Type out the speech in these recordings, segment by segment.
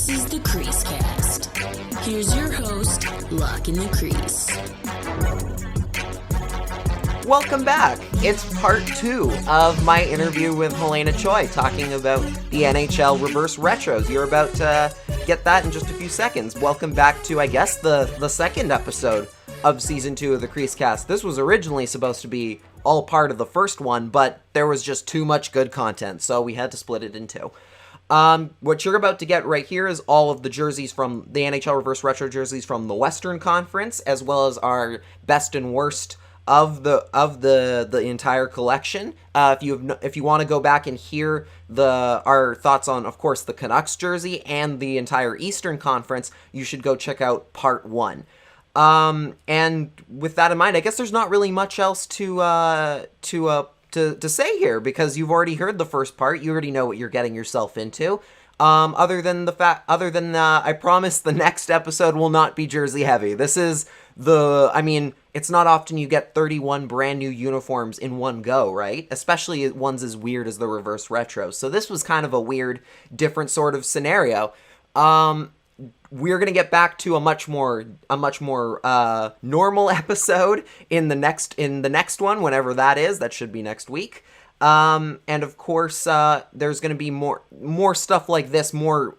This is the CreaseCast. Here's your host, Lach in the Crease. Welcome back. It's part 2 of my interview with Helena Choi talking about the NHL Reverse Retros. You're about to get that in just a few seconds. Welcome back to, I guess, the second episode of Season 2 of the CreaseCast. This was originally supposed to be all part of the first one, but there was just too much good content, so we had to split it in two. What you're about to get right here is all of the jerseys from the NHL Reverse Retro jerseys from the Western Conference, as well as our best and worst of the entire collection. If you want to go back and hear our thoughts on, of course, the Canucks jersey and the entire Eastern Conference, you should go check out part 1. And with that in mind, I guess there's not really much else to say here, because you've already heard the first part. You already know what you're getting yourself into. Other than I promise the next episode will not be jersey heavy. This is it's not often you get 31 brand new uniforms in one go, right? Especially ones as weird as the Reverse Retro. So this was kind of a weird, different sort of scenario. We're gonna get back to a much more normal episode in the next one, whenever that is. That should be next week. And of course, there's gonna be more stuff like this. More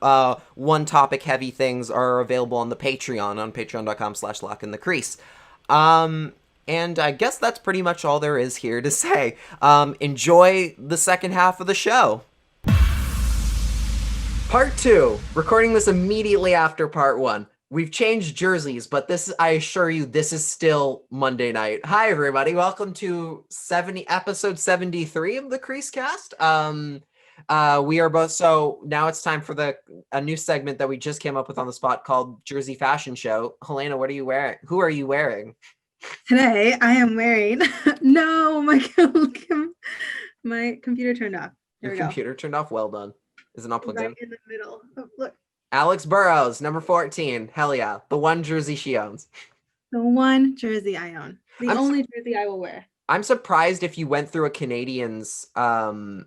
one topic heavy things are available on the Patreon on patreon.com/Lach in the Crease. And I guess that's pretty much all there is here to say. Enjoy the second half of the show. Part 2, recording this immediately after part 1. We've changed jerseys, but I assure you, this is still Monday night. Hi, everybody. Welcome to episode 73 of the CreaseCast. We are both, so now it's time for a new segment that we just came up with on the spot called Jersey Fashion Show. Helena, what are you wearing? Who are you wearing? Today, I am wearing, no, my computer turned off. Your computer turned off? Well done. Is it not plugged in? In the middle. Oh, look. Alex Burrows, number 14. Hell yeah. The one jersey she owns. The one jersey I own. The only jersey I will wear. I'm surprised if you went through a Canadians phase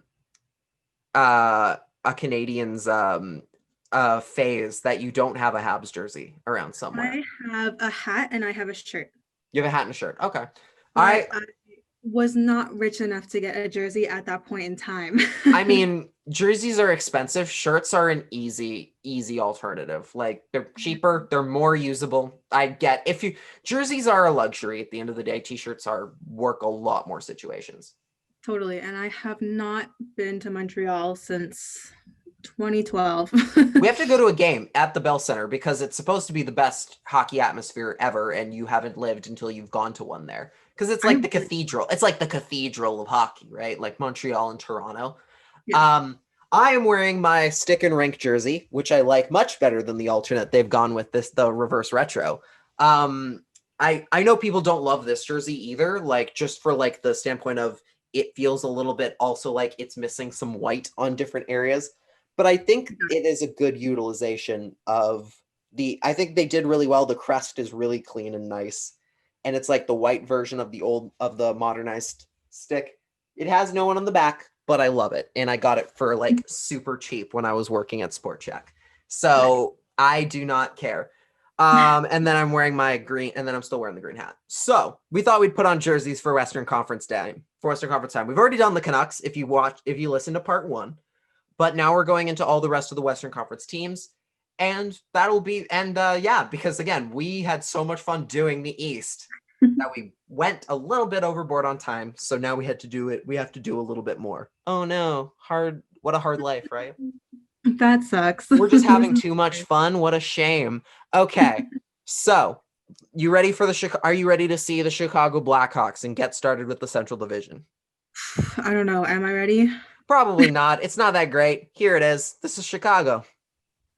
that you don't have a Habs jersey around somewhere. I have a hat and I have a shirt. You have a hat and a shirt. Okay. I was not rich enough to get a jersey at that point in time. I mean, jerseys are expensive. Shirts are an easy alternative. Like, they're cheaper, they're more usable. I get jerseys are a luxury at the end of the day. T-shirts work a lot more situations. Totally. And I have not been to Montreal since 2012. We have to go to a game at the Bell Center because it's supposed to be the best hockey atmosphere ever, and you haven't lived until you've gone to one there. Because it's like the cathedral. It's like the cathedral of hockey, right? Like Montreal and Toronto. Yeah. I am wearing my stick and rink jersey, which I like much better than the alternate they've gone with the Reverse Retro. I know people don't love this jersey either, like just for like the standpoint of it feels a little bit also like it's missing some white on different areas. But I think it is a good utilization of I think they did really well. The crest is really clean and nice. And it's like the white version of the modernized stick. It has no one on the back, but I love it. And I got it for like super cheap when I was working at Sport Check. So I do not care. And then I'm wearing my green, and then I'm still wearing the green hat. So we thought we'd put on jerseys for Western Conference time. We've already done the Canucks if you listen to part 1. But now we're going into all the rest of the Western Conference teams. And because again, we had so much fun doing the East that we went a little bit overboard on time. So now we have to do a little bit more. Oh no, what a hard life, right? That sucks. We're just having too much fun. What a shame. Okay. So are you ready to see the Chicago Blackhawks and get started with the Central Division? I don't know. Am I ready? Probably not. It's not that great. Here it is. This is Chicago.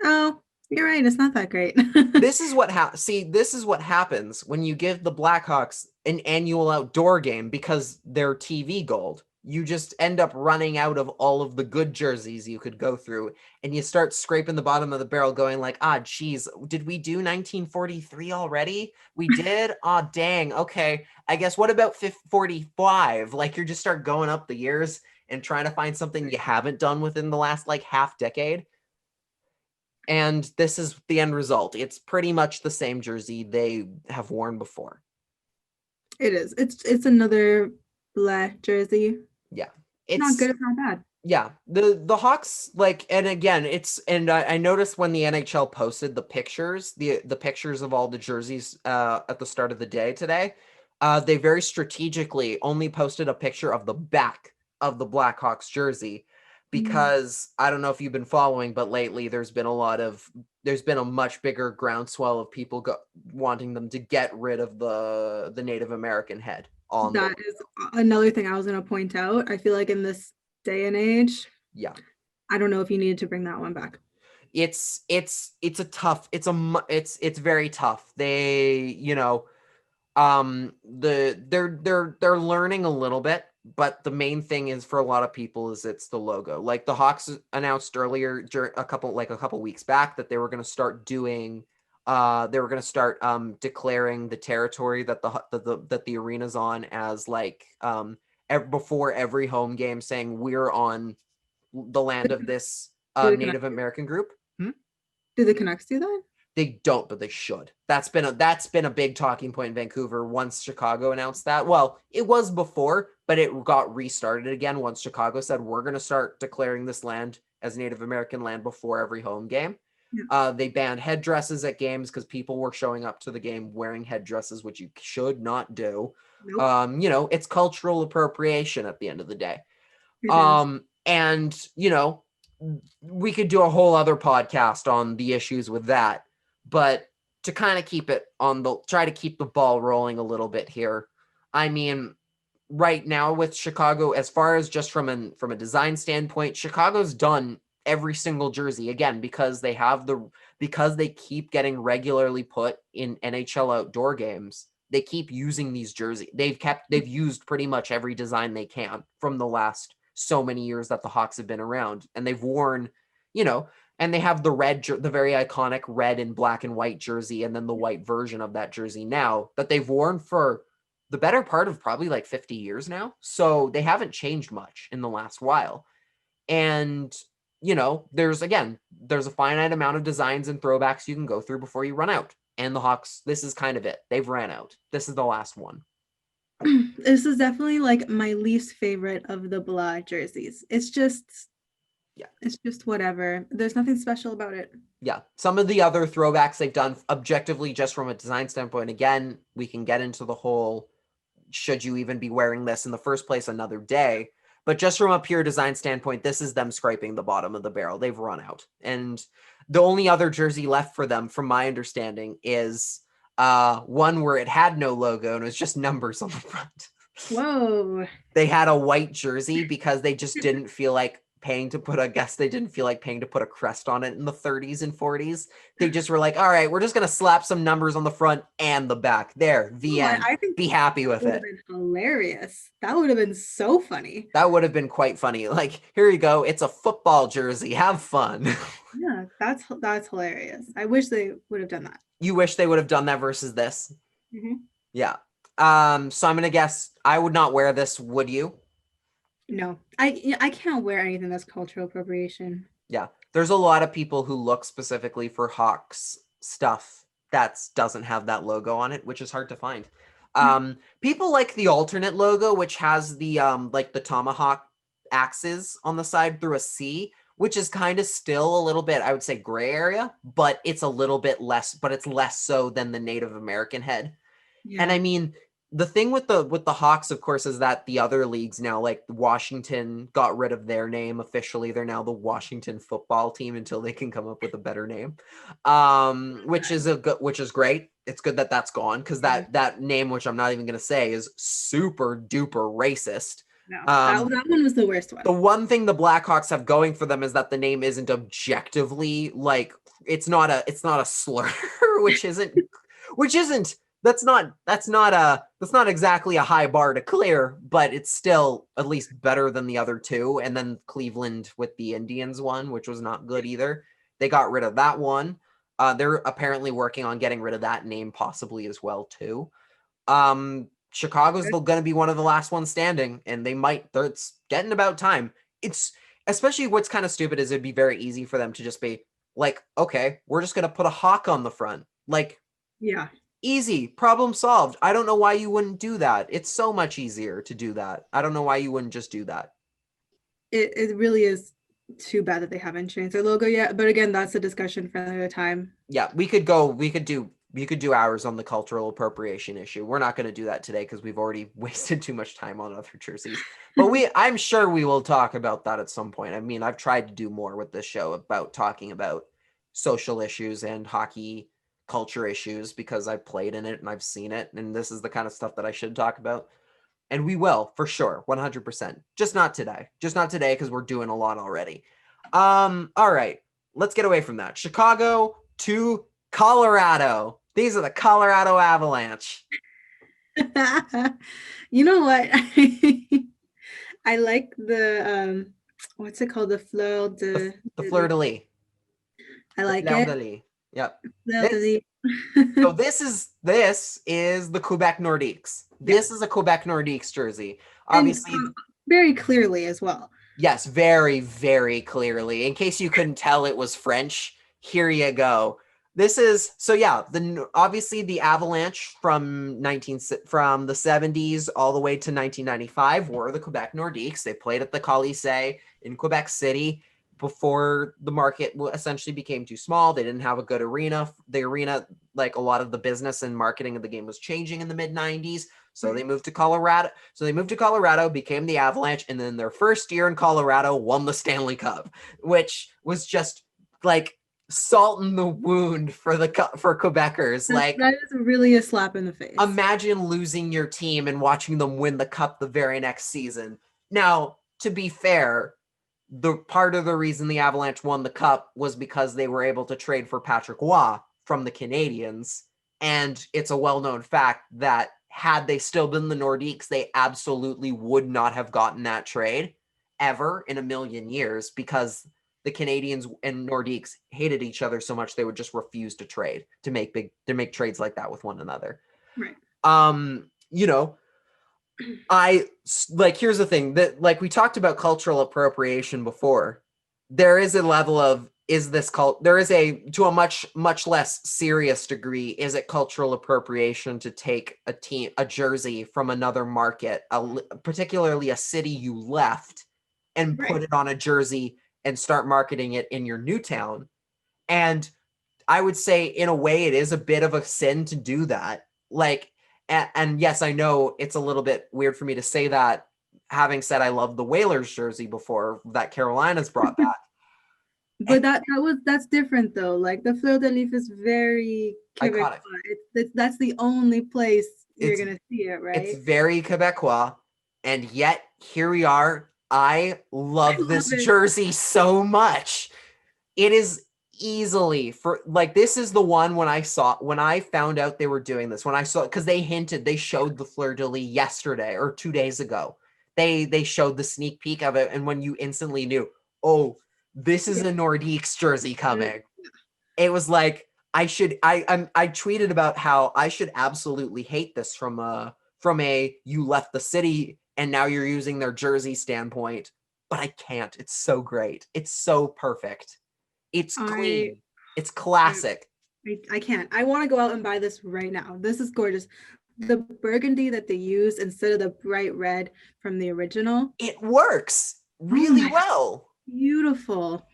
Oh, you're right. It's not that great. This is what happens when you give the Blackhawks an annual outdoor game because they're TV gold. You just end up running out of all of the good jerseys you could go through, and you start scraping the bottom of the barrel going like, geez, did we do 1943 already? We did? Dang. Okay. I guess what about 45? Like, you just start going up the years and trying to find something you haven't done within the last like half decade. And this is the end result. It's pretty much the same jersey they have worn before. It is. It's another black jersey. Yeah. Not It's good, it's not bad. yeah. The Hawks, like, and again, I noticed when the NHL posted the pictures, the pictures of all the jerseys at the start of the day today, they very strategically only posted a picture of the back of the Blackhawks jersey, because I don't know if you've been following, but lately there's been a much bigger groundswell of people wanting them to get rid of the Native American head on That is another thing I was going to point out. I feel like in this day and age, yeah. I don't know if you needed to bring that one back. It's very tough. They, they're learning a little bit, but the main thing is for a lot of people is it's the logo. Like the Hawks announced earlier a couple weeks back that they were going to start doing declaring the territory that the arena's on as like before every home game, saying we're on the land of this Native American group. Do the Canucks do that? They don't, but they should. That's been a big talking point in Vancouver once Chicago announced that. Well, it was before, but it got restarted again once Chicago said we're going to start declaring this land as Native American land before every home game. Yeah. They banned headdresses at games because people were showing up to the game wearing headdresses, which you should not do. Nope. It's cultural appropriation at the end of the day. And we could do a whole other podcast on the issues with that. But to kind of try to keep the ball rolling a little bit here. I mean, right now with Chicago, as far as just from a design standpoint, Chicago's done every single jersey again because they keep getting regularly put in NHL outdoor games. They keep using these jerseys. They've used pretty much every design they can from the last so many years that the Hawks have been around, and they've worn, and they have the very iconic red and black and white jersey, and then the white version of that jersey now that they've worn for the better part of probably like 50 years now. So they haven't changed much in the last while. And, there's a finite amount of designs and throwbacks you can go through before you run out. And the Hawks, this is kind of it. They've ran out. This is the last one. This is definitely like my least favorite of the blah jerseys. It's just whatever. There's nothing special about it. Yeah. Some of the other throwbacks they've done objectively just from a design standpoint, again, we can get into the whole should you even be wearing this in the first place another day. But just from a pure design standpoint, this is them scraping the bottom of the barrel. They've run out. And the only other jersey left for them, from my understanding, is one where it had no logo and it was just numbers on the front. Whoa. They had a white jersey because they just didn't feel like paying to put a crest on it in the 30s and 40s. They just were like, all right, we're just going to slap some numbers on the front and the back. There, the end. I think be happy with it. Been hilarious. That would have been so funny. That would have been quite funny. Like, here you go. It's a football jersey. Have fun. Yeah, that's hilarious. I wish they would have done that. You wish they would have done that versus this? Mm-hmm. Yeah. So I'm going to guess I would not wear this. Would you? No, I can't wear anything that's cultural appropriation. Yeah. There's a lot of people who look specifically for Hawks stuff that doesn't have that logo on it, which is hard to find. People like the alternate logo, which has the like the tomahawk axes on the side through a C, which is kind of still a little bit, I would say, gray area, but it's a little bit less, but it's less so than the Native American head. Yeah. And I mean, the thing with the Hawks, of course, is that the other leagues now, like Washington, got rid of their name officially. They're now the Washington Football Team until they can come up with a better name, which is great. It's good that that's gone because that name, which I'm not even going to say, is super duper racist. No, that one was the worst one. The one thing the Blackhawks have going for them is that the name isn't objectively like it's not a slur, that's not exactly a high bar to clear, but it's still at least better than the other two. And then Cleveland with the Indians one, which was not good either. They got rid of that one. They're apparently working on getting rid of that name possibly as well too. Chicago's going to be one of the last ones standing, and it's getting about time. It's especially what's kind of stupid is it'd be very easy for them to just be, Like, okay, we're just going to put a hawk on the front. Like, Yeah. easy, problem solved. I don't know why you wouldn't do that. It's so much easier to do that. I don't know why you wouldn't just do that. It really is too bad that they haven't changed their logo yet. But again, that's a discussion for another time. Yeah, we could do hours on the cultural appropriation issue. We're not going to do that today because we've already wasted too much time on other jerseys. But I'm sure we will talk about that at some point. I mean, I've tried to do more with this show about talking about social issues and hockey culture issues because I've played in it and I've seen it, and this is the kind of stuff that I should talk about. And we will, for sure, 100%. Just not today. Just not today because we're doing a lot already. All right. Let's get away from that. Chicago to Colorado. These are the Colorado Avalanche. You know what? I like the what's it called? The fleur de The fleur de lis. I like fleur de it. lis. Yep. Fleur de lis. So this is the Quebec Nordiques. This is a Quebec Nordiques jersey. Obviously, very clearly as well. yes, very, very clearly. In case you couldn't tell it was French, here you go. This is obviously the Avalanche from the 70s all the way to 1995 were the Quebec Nordiques. They played at the Colisée in Quebec City before the market essentially became too small. They didn't have a good arena. The arena, like a lot of the business and marketing of the game, was changing in the mid 90s. So they moved to Colorado. Became the Avalanche, and then their first year in Colorado won the Stanley Cup, which was just like salt in the wound for Quebecers. That is really a slap in the face. Imagine losing your team and watching them win the cup the very next season. Now, to be fair, the part of the reason the Avalanche won the cup was because they were able to trade for Patrick Roy from the Canadiens. And it's a well-known fact that had they still been the Nordiques, they absolutely would not have gotten that trade ever in a million years, because the Canadiens and Nordiques hated each other so much they would just refuse to trade, to make trades like that with one another. Right. Here's the thing that, like, we talked about cultural appropriation before. There is a level of, to a much less serious degree, is it cultural appropriation to take a jersey from another market, particularly a city you left, and put it on a jersey and start marketing it in your new town? And I would say, in a way, it is a bit of a sin to do that. Like, and yes, I know it's a little bit weird for me to say that, having said I love the Whalers jersey before that Carolina's brought back. But that's different though. Like the fleur de lis is very Quebecois. That's the only place you're gonna see it, right? It's very Quebecois, and yet here we are. I love this jersey so much. It is easily this is the one when I found out they were doing this, because they showed the fleur de lis yesterday or 2 days ago. They showed the sneak peek of it, and when you instantly knew, oh, this is a Nordiques jersey coming. It was like, I tweeted about how I should absolutely hate this from a you left the city and now you're using their jersey standpoint, but I can't. It's so great. It's so perfect. It's clean. It's classic. I can't. I want to go out and buy this right now. This is gorgeous. The burgundy that they use instead of the bright red from the original, it works really well. Beautiful.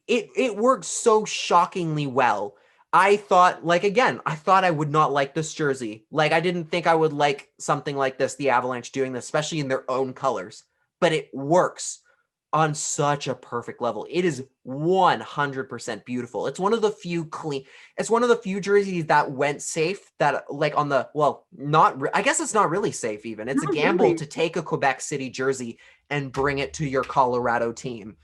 It works so shockingly well. I thought I would not like this jersey. Like, I didn't think I would like something like this, the Avalanche doing this, especially in their own colors. But it works on such a perfect level. It is 100% beautiful. It's one of the few jerseys that went safe, that I guess it's not really safe even. It's a gamble to take a Quebec City jersey and bring it to your Colorado team.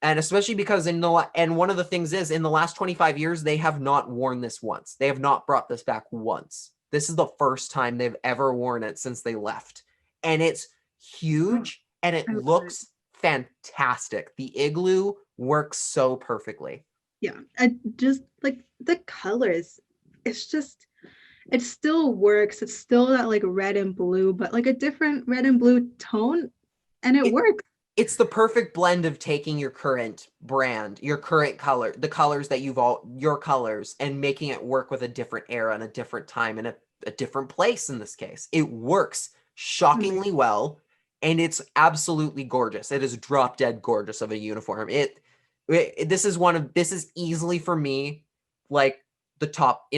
And especially because one of the things is, in the last 25 years, they have not worn this once. They have not brought this back once. This is the first time they've ever worn it since they left. And it's huge and it looks fantastic. The igloo works so perfectly. Yeah. Just like the colors, it still works. It's still that like red and blue, but like a different red and blue tone. And it works. it's the perfect blend of taking your current brand, your current color, the colors that your colors, and making it work with a different era and a different time and a different place in this case. It works shockingly well, and it's absolutely gorgeous. It is drop dead gorgeous of a uniform. This is easily for me, like the top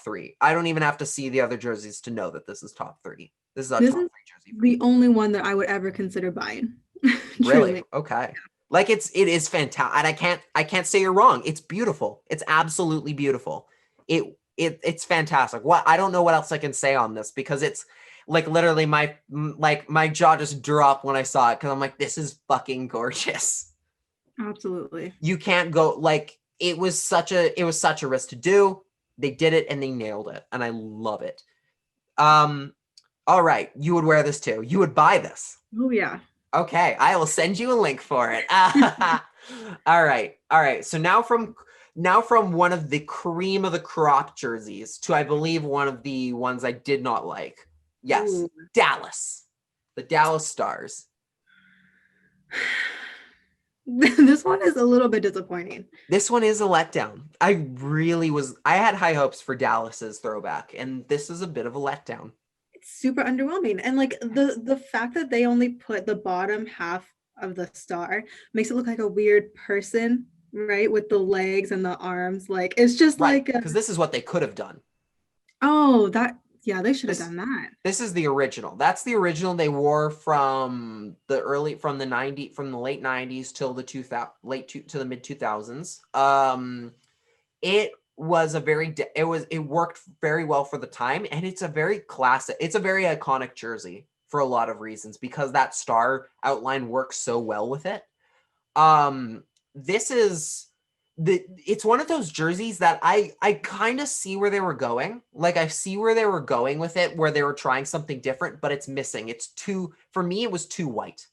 3. I don't even have to see the other jerseys to know that this is top 3. This is a top 3 jersey. The only one that I would ever consider buying. Really? Okay. Like it is fantastic. And I can't say you're wrong. It's beautiful. It's absolutely beautiful. It's fantastic. I don't know what else I can say on this, because it's like literally my jaw just dropped when I saw it, because I'm like, this is fucking gorgeous. Absolutely. You can't go, like, it was such a risk to do. They did it and they nailed it, and I love it. All right, you would wear this too. You would buy this. Oh yeah. Okay, I will send you a link for it. All right. So now from one of the cream of the crop jerseys to, I believe, one of the ones I did not like. Yes, Ooh. Dallas, the Dallas Stars. This one is a little bit disappointing. This one is a letdown. I had high hopes for Dallas's throwback, and this is a bit of a letdown. Super underwhelming, and like the fact that they only put the bottom half of the star makes it look like a weird person, right, with the legs and the arms. Like, it's just right, like, because this is what they could have done. Oh, they should have done that. This is the original. That's the original they wore from the late 90s till the to the mid 2000s. It was it worked very well for the time, and it's a very iconic jersey for a lot of reasons, because that star outline works so well with it. It's one of those jerseys that I kind of see where they were going. Like, I see where they were going with it, where they were trying something different, but it's missing. For me, it was too white.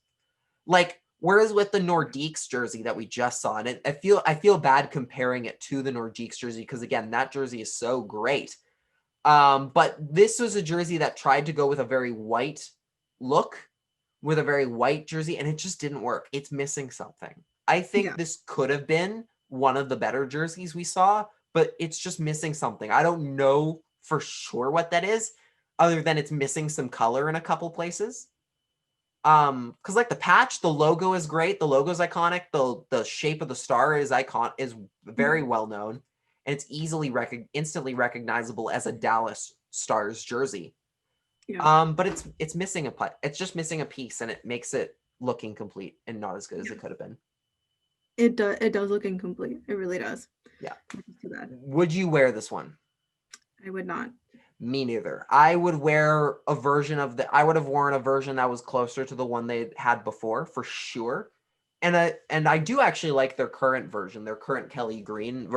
Like, whereas with the Nordiques jersey that we just saw, and I feel bad comparing it to the Nordiques jersey, because again, that jersey is so great. But this was a jersey that tried to go with a very white look, with a very white jersey, and it just didn't work. It's missing something. I think this could have been one of the better jerseys we saw, but it's just missing something. I don't know for sure what that is, other than it's missing some color in a couple places. Because like the patch, the logo is great. The logo is iconic. The shape of the star is very well known, and it's instantly recognizable as a Dallas Stars jersey. Yeah. But it's missing it's just missing a piece, and it makes it look incomplete and not as good as it could have been. It does look incomplete. It really does. Yeah. Would you wear this one? I would not. Me neither. I would wear a version I would have worn a version that was closer to the one they had before, for sure. And I do actually like their current version, their current Victory Green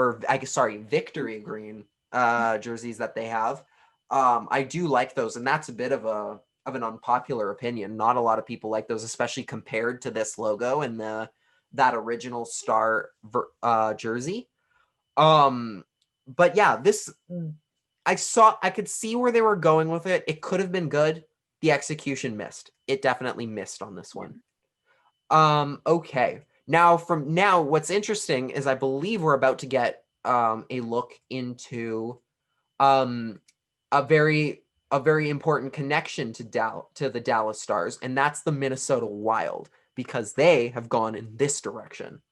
jerseys that they have. I do like those, and that's a bit of an unpopular opinion. Not a lot of people like those, especially compared to this logo and that original star jersey. But yeah, this I could see where they were going with it. It could have been good. The execution missed. It definitely missed on this one. Okay. Now what's interesting is I believe we're about to get a look into a very important connection to the Dallas Stars, and that's the Minnesota Wild, because they have gone in this direction.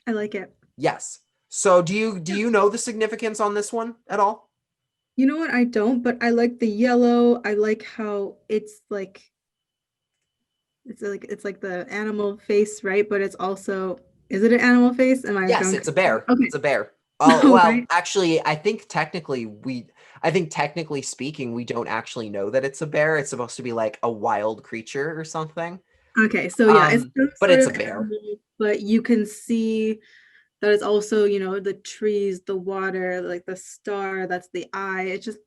I like it. Yes. So do you know the significance on this one at all? You know what? I don't, but I like the yellow. I like how it's like the animal face, right? But it's also, is it an animal face? Yes, it's a bear. Okay. It's a bear. Oh, well, right? Actually, I think technically speaking, we don't actually know that it's a bear. It's supposed to be like a wild creature or something. Okay, so yeah, it's a bear. Animal, but you can see that it's also, the trees, the water, like the star, that's the eye. It just,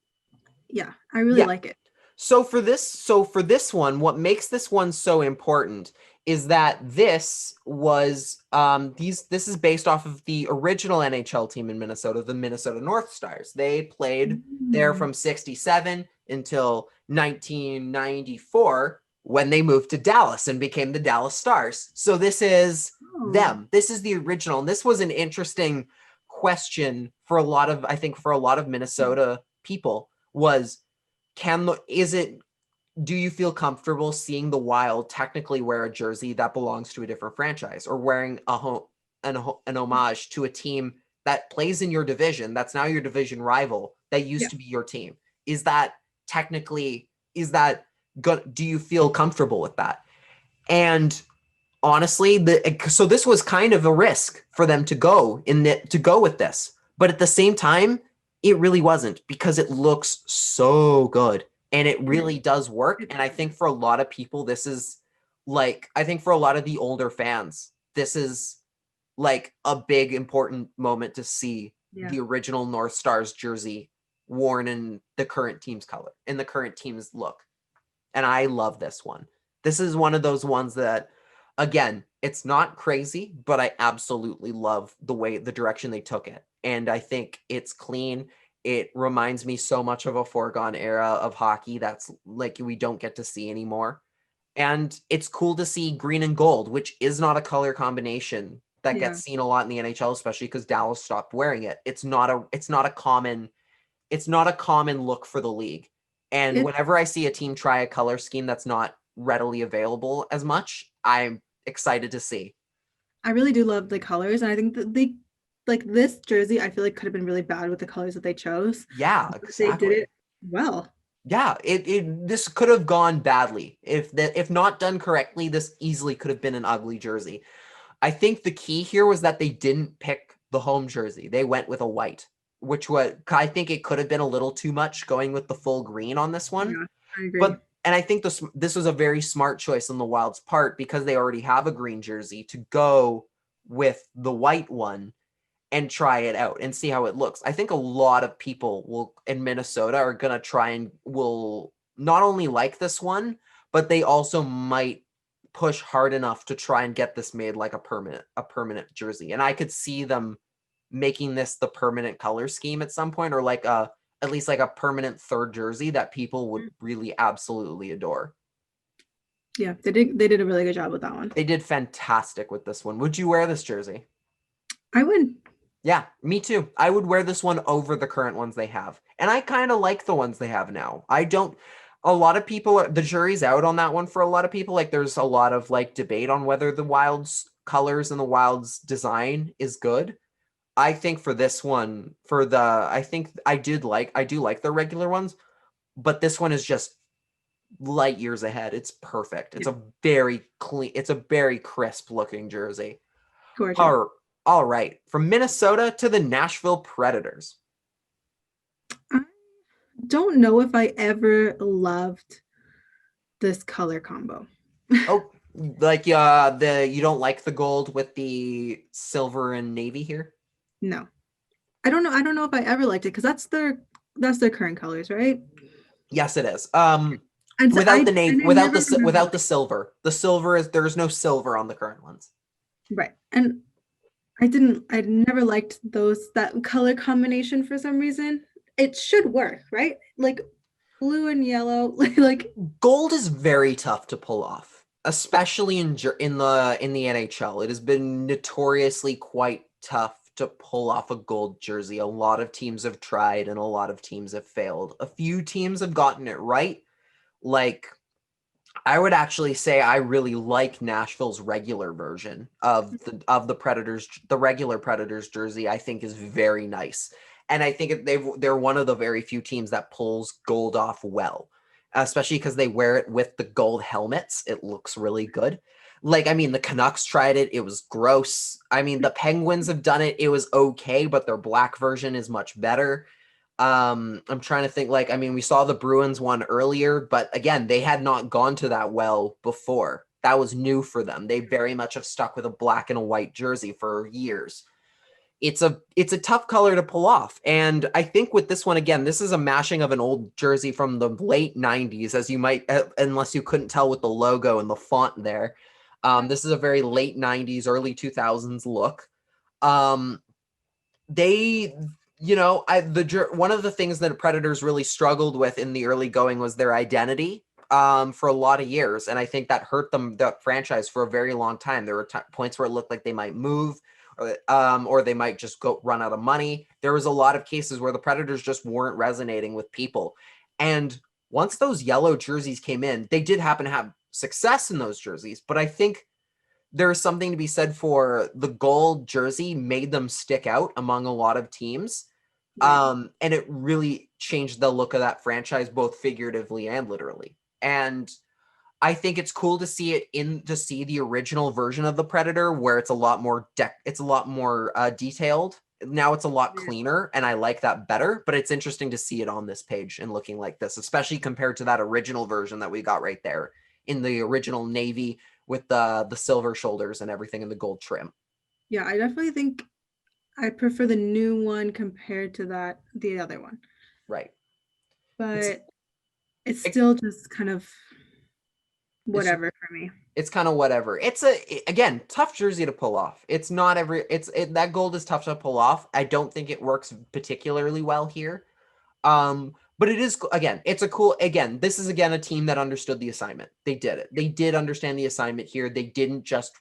I really like it. So for this one, what makes this one so important is that this was this is based off of the original NHL team in Minnesota, the Minnesota North Stars. They played there from 1967 until 1994, when they moved to Dallas and became the Dallas Stars. So this is them. This is the original. And this was an interesting question for a lot of, I think for a lot of Minnesota people was, do you feel comfortable seeing the Wild technically wear a jersey that belongs to a different franchise, or wearing an homage to a team that plays in your division, that's now your division rival, that used to be your team? Is that technically, good? Do you feel comfortable with that? And honestly, so this was kind of a risk for them to go with this, but at the same time, it really wasn't, because it looks so good and it really does work. And I think for a lot of people, this is like, I think for a lot of the older fans, this is like a big important moment to see the original North Stars jersey worn in the current team's color, in the current team's look. And I love this one. This is one of those ones that, again, it's not crazy, but I absolutely love the direction they took it. And I think it's clean. It reminds me so much of a foregone era of hockey that's like we don't get to see anymore. And it's cool to see green and gold, which is not a color combination that gets seen a lot in the NHL, especially because Dallas stopped wearing it. It's not a common look for the league. And whenever I see a team try a color scheme that's not readily available as much, I'm excited to see. I really do love the colors, and I think that they, like, this jersey, I feel like could have been really bad with the colors that they chose. Yeah, exactly. They did it well. Yeah, this could have gone badly if not done correctly. This easily could have been an ugly jersey. I think the key here was that they didn't pick the home jersey. They went with a white, which I think it could have been a little too much going with the full green on this one. Yeah, I agree. And I think this was a very smart choice on the Wild's part, because they already have a green jersey, to go with the white one and try it out and see how it looks. I think a lot of people in Minnesota are going to try and will not only like this one, but they also might push hard enough to try and get this made like a permanent jersey. And I could see them making this the permanent color scheme at some point, or like at least like a permanent third jersey that people would really absolutely adore. Yeah, they did a really good job with that one. They did fantastic with this one. Would you wear this jersey? I would. Yeah, me too. I would wear this one over the current ones they have. And I kind of like the ones they have now. A lot of people, the jury's out on that one for a lot of people. Like, there's a lot of like debate on whether the Wild's colors and the Wild's design is good. I think for this one, I do like the regular ones, but this one is just light years ahead. It's perfect. It's a very clean, it's a very crisp looking jersey. Gorgeous. All right. From Minnesota to the Nashville Predators. I don't know if I ever loved this color combo. Oh, like you don't like the gold with the silver and navy here? No. I don't know if I ever liked it, because that's their current colors, right? Yes, it is. And so without the navy, without the silver. The silver there's no silver on the current ones. Right. And I never liked that color combination for some reason. It should work, right? Like blue and yellow, like gold is very tough to pull off, especially in the NHL. It has been notoriously quite tough to pull off a gold jersey. A lot of teams have tried and a lot of teams have failed. A few teams have gotten it right. Like, I would actually say I really like Nashville's regular version of the Predators. The regular Predators jersey, I think, is very nice. And I think they're one of the very few teams that pulls gold off well, especially because they wear it with the gold helmets. It looks really good. Like, I mean, the Canucks tried it. It was gross. I mean, the Penguins have done it. It was okay, but their black version is much better. I'm trying to think, like, I mean, we saw the Bruins one earlier, but again, they had not gone to that well before. That was new for them. They very much have stuck with a black and a white jersey for years. It's a tough color to pull off. And I think with this one, again, this is a mashing of an old jersey from the late 90s, as you might, unless you couldn't tell with the logo and the font there. This is a very late 90s, early 2000s look. One of the things that Predators really struggled with in the early going was their identity. for a lot of years, and I think that hurt them, the franchise, for a very long time. There were points where it looked like they might move, or they might just go run out of money. There was a lot of cases where the Predators just weren't resonating with people. And once those yellow jerseys came in, they did happen to have success in those jerseys, but I think there's something to be said for the gold jersey made them stick out among a lot of teams. Right. And it really changed the look of that franchise, both figuratively and literally. And I think it's cool to see the original version of the Predator, where it's a lot more detailed. Now it's a lot Yeah. cleaner, and I like that better. But it's interesting to see it on this page and looking like this, especially compared to that original version that we got right there in the original navy with the silver shoulders and everything in the gold trim. Yeah, I definitely think I prefer the new one compared to the other one. Right. But it's It- still just kind of It's whatever for me. it's kind of whatever. It's again, tough jersey to pull off. It's not every that gold is tough to pull off. I don't think it works particularly well here. But it is, again, it's a cool, again, this is again a team that understood the assignment. They did it. They did understand the assignment here. They didn't just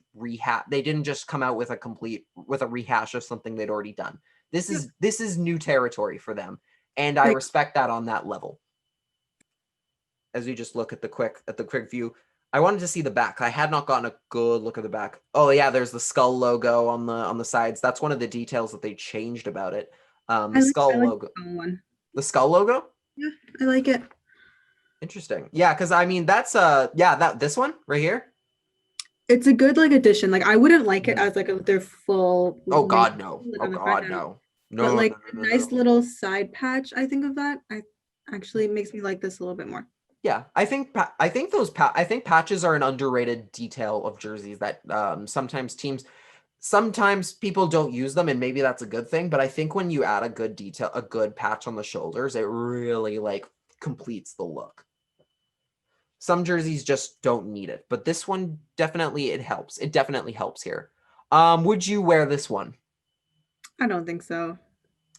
come out with a rehash of something they'd already done. This is new territory for them. And I respect that on that level. As we just look at the quick view, I wanted to see the back. I had not gotten a good look at the back. Oh yeah, there's the skull logo on the sides. That's one of the details that they changed about it. The skull logo. The skull logo? Yeah, I like it. Interesting. Yeah, because I mean that's this one right here. It's a good addition. Like I wouldn't like it as their full. Oh God, no. On the front end. No. But No, a nice little side patch, I think of that. I actually makes me like this a little bit more. Yeah, I think patches are an underrated detail of jerseys that sometimes people don't use them, and maybe that's a good thing. But I think when you add a good patch on the shoulders, it really completes the look. Some jerseys just don't need it, but this one definitely it helps. It definitely helps here. Would you wear this one? I don't think so.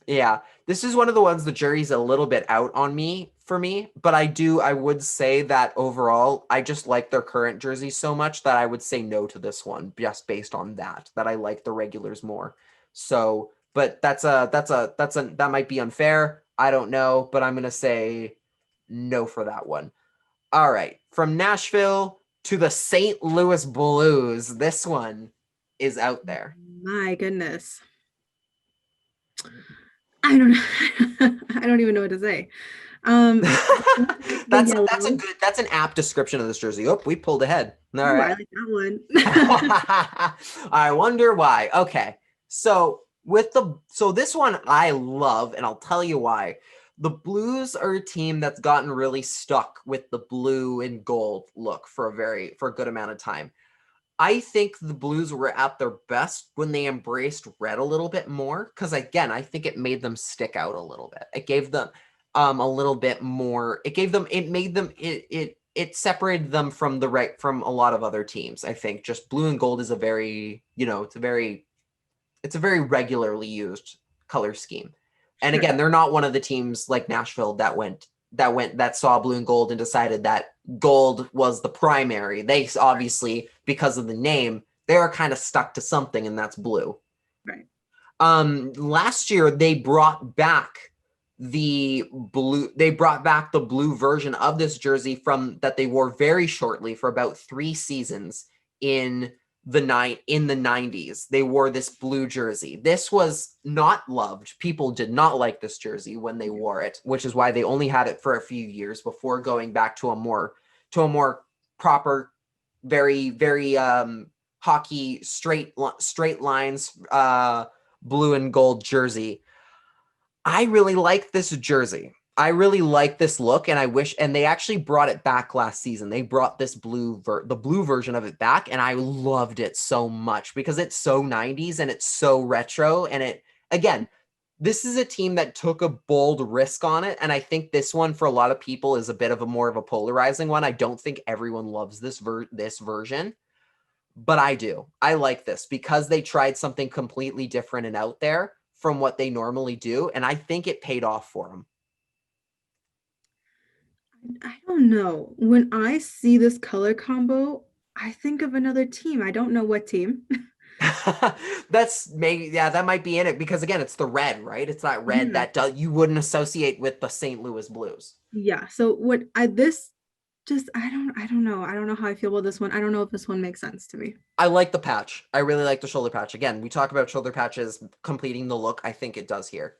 Yeah, this is one of the ones the jury's a little bit out on for me, but I would say that overall, I just like their current jersey so much that I would say no to this one just based on that I like the regulars more. So, but that might be unfair. I don't know, but I'm going to say no for that one. All right, from Nashville to the St. Louis Blues, this one is out there. My goodness. I don't know. I don't even know what to say. That's an apt description of this jersey. Oh, we pulled ahead. All right. I like that one. I wonder why. Okay. So this one I love, and I'll tell you why. The Blues are a team that's gotten really stuck with the blue and gold look for a good amount of time. I think the Blues were at their best when they embraced red a little bit more, because again, I think it made them stick out a little bit. It gave them a little bit more. It separated them from a lot of other teams. I think just blue and gold is a very regularly used color scheme. And Sure. Again, they're not one of the teams like Nashville that saw blue and gold and decided that gold was the primary. They obviously, because of the name, they are kind of stuck to something, and that's blue. Right. Last year they brought back the blue version of this jersey that they wore very shortly for about 3 seasons in the 90s. They wore this blue jersey. This was not loved. People did not like this jersey when they wore it, which is why they only had it for a few years before going back to a more proper, very, very hockey straight lines blue and gold jersey. I really like this jersey. I really like this look, and they actually brought it back last season. They brought this the blue version of it back, and I loved it so much because it's so 90s and it's so retro. And this is a team that took a bold risk on it, and I think this one for a lot of people is a bit of more of a polarizing one. I don't think everyone loves this version, but I do. I like this because they tried something completely different and out there from what they normally do, and I think it paid off for them. I don't know. When I see this color combo, I think of another team. I don't know what team. That's maybe, yeah, that might be in it because again, it's the red, right? It's that red Yeah. that you wouldn't associate with the St. Louis Blues. Yeah. So what I this just I don't know. I don't know how I feel about this one. I don't know if this one makes sense to me. I like the patch. I really like the shoulder patch. Again, we talk about shoulder patches completing the look. I think it does here.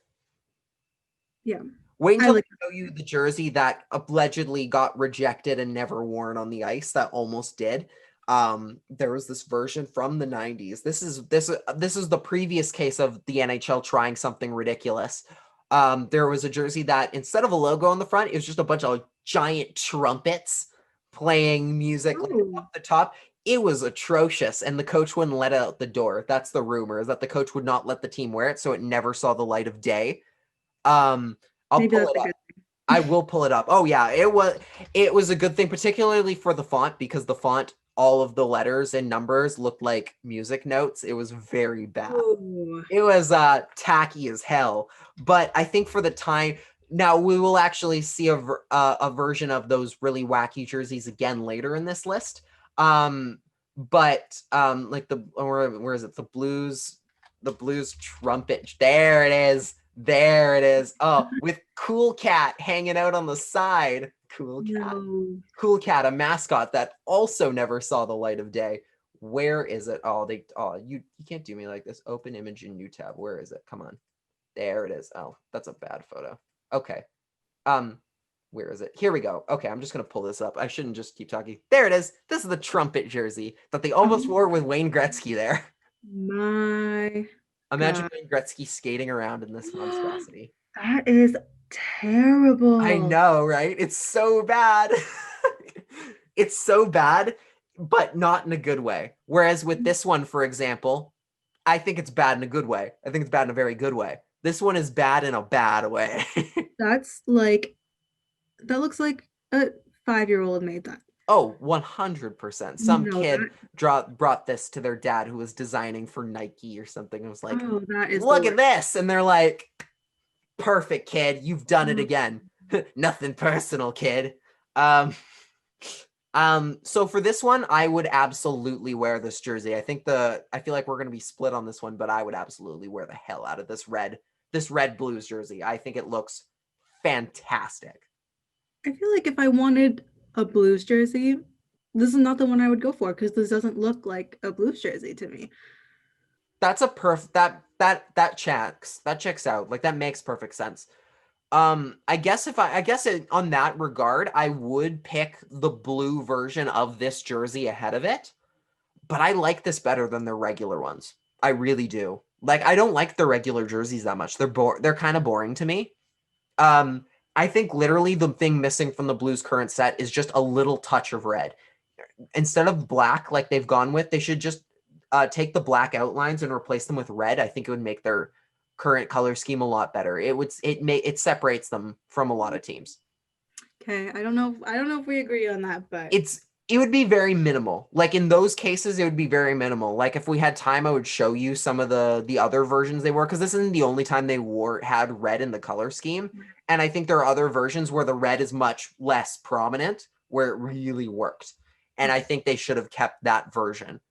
Yeah. Wait I until like I show you the jersey that allegedly got rejected and never worn on the ice. That almost did. There was this version from the 90s. This is the previous case of the NHL trying something ridiculous. There was a jersey that instead of a logo on the front, it was just a bunch of giant trumpets playing music like Oh, up the top. It was atrocious, and the coach wouldn't let it out the door. That's the rumor, is that the coach would not let the team wear it, so it never saw the light of day. Um, I'll maybe pull that's it a up. good I will pull it up. Oh yeah, it was a good thing, particularly for the font, because the font, all of the letters and numbers looked like music notes. It was very bad. Oh, It was tacky as hell. But I think for the time now we will actually see a version of those really wacky jerseys again later in this list. But like where is it? The Blues trumpet. There it is. There it is. Oh, with Cool Cat hanging out on the side. Cool Cat. no. Cool Cat, a mascot that also never saw the light of day. Where is it? You can't do me like this. Open image in new tab. Where is it? Come on. There it is. Oh, that's a bad photo. Okay. Um, where is it? Here we go. Okay, I'm just gonna pull this up. I shouldn't just keep talking. There it is. This is the trumpet jersey that they almost Oh wore with Wayne Gretzky there. my Imagine God. Wayne Gretzky skating around in this monstrosity. That is I terrible. know, right? It's so bad. It's so bad, but not in a good way. Whereas with this one, for example, I think it's bad in a good way. I think it's bad in a very good way. This one is bad in a bad way. That's like that looks like a 5-year-old made that. Oh, 100%. Some No, kid that brought this to their dad who was designing for Nike or something and was like, oh, that is the look at worst. this. And they're like, perfect, kid. You've done it Oh, again. Nothing personal, kid. Um, so for this one, I would absolutely wear this jersey. I feel like we're gonna be split on this one, but I would absolutely wear the hell out of this red Blues jersey. I think it looks fantastic. I feel like if I wanted a Blues jersey, this is not the one I would go for because this doesn't look like a Blues jersey to me. That's a that checks out. Like that makes perfect sense. On that regard, I would pick the blue version of this jersey ahead of it, but I like this better than the regular ones. I really do. Like I don't like the regular jerseys that much. They're kind of boring to me. Um, I think literally the thing missing from the Blues current set is just a little touch of red. Instead of black like they've gone with, they should just take the black outlines and replace them with red. I think it would make their current color scheme a lot better. It separates them from a lot of teams. Okay, I don't know if we agree on that, but It would be very minimal. Like in those cases, it would be very minimal. Like if we had time, I would show you some of the other versions they wore, because this isn't the only time they had red in the color scheme. And I think there are other versions where the red is much less prominent, where it really worked. And I think they should have kept that version.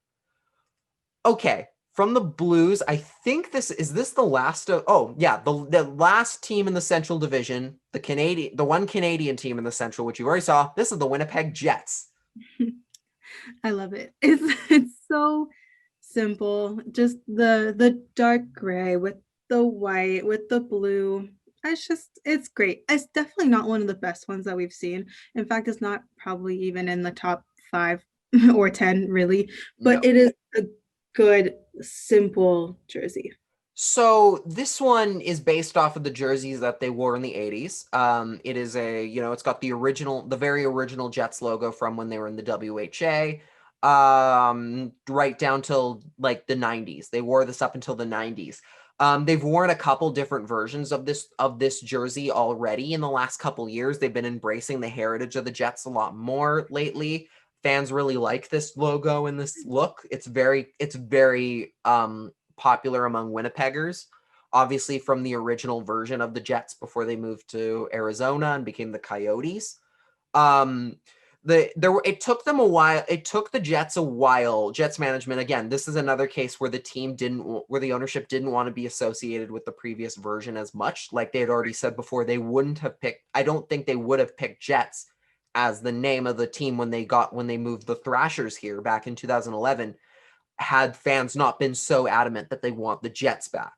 Okay, from the Blues, I think this the last of, oh yeah, the last team in the Central Division, the one Canadian team in the Central, which you already saw. This is the Winnipeg Jets. I love it. It's so simple. Just the dark gray with the white with the blue. It's great. It's definitely not one of the best ones that we've seen. In fact, it's not probably even in the top 5 or 10 really, No. but it is a good simple jersey. So this one is based off of the jerseys that they wore in the 80s. It is it's got the very original Jets logo from when they were in the WHA, right down till like the 90s. They wore this up until the 90s. They've worn a couple different versions of this jersey already in the last couple years. They've been embracing the heritage of the Jets a lot more lately. Fans really like this logo and this look. It's very popular among Winnipeggers, obviously from the original version of the Jets before they moved to Arizona and became the Coyotes. It took them a while. It took the Jets a while. Jets management, again, this is another case where the ownership didn't want to be associated with the previous version as much. Like they had already said before, I don't think they would have picked Jets as the name of the team when they moved the Thrashers here back in 2011, had fans not been so adamant that they want the Jets back.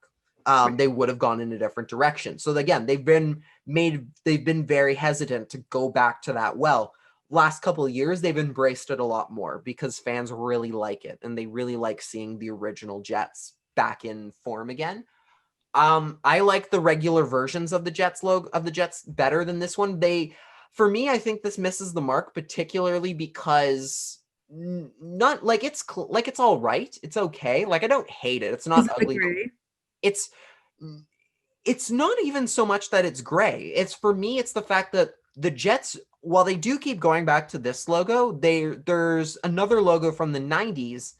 They would have gone in a different direction. So again, they've been very hesitant to go back to that. Well, last couple of years, they've embraced it a lot more because fans really like it. And they really like seeing the original Jets back in form again. I like the regular versions of the Jets better than this one. For me, I think this misses the mark, particularly because not like it's all right. It's okay. Like I don't hate it. It's not ugly. It's not even so much that it's gray. For me, it's the fact that the Jets, while they do keep going back to this logo, there's another logo from the 90s,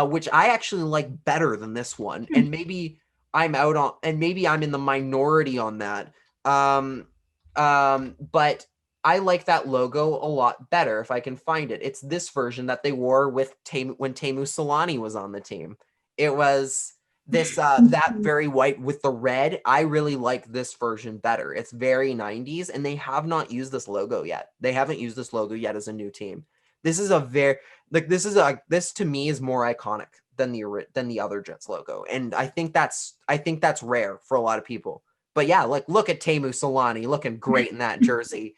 which I actually like better than this one. And maybe I'm in the minority on that. But I like that logo a lot better if I can find it. It's this version that they wore when Teemu Solani was on the team. It was this that very white with the red. I really like this version better. It's very 90s, and they have not used this logo yet. They haven't used this logo yet as a new team. This is this to me is more iconic than the other Jets logo, and I think that's rare for a lot of people. But yeah, like look at Teemu Solani looking great in that jersey.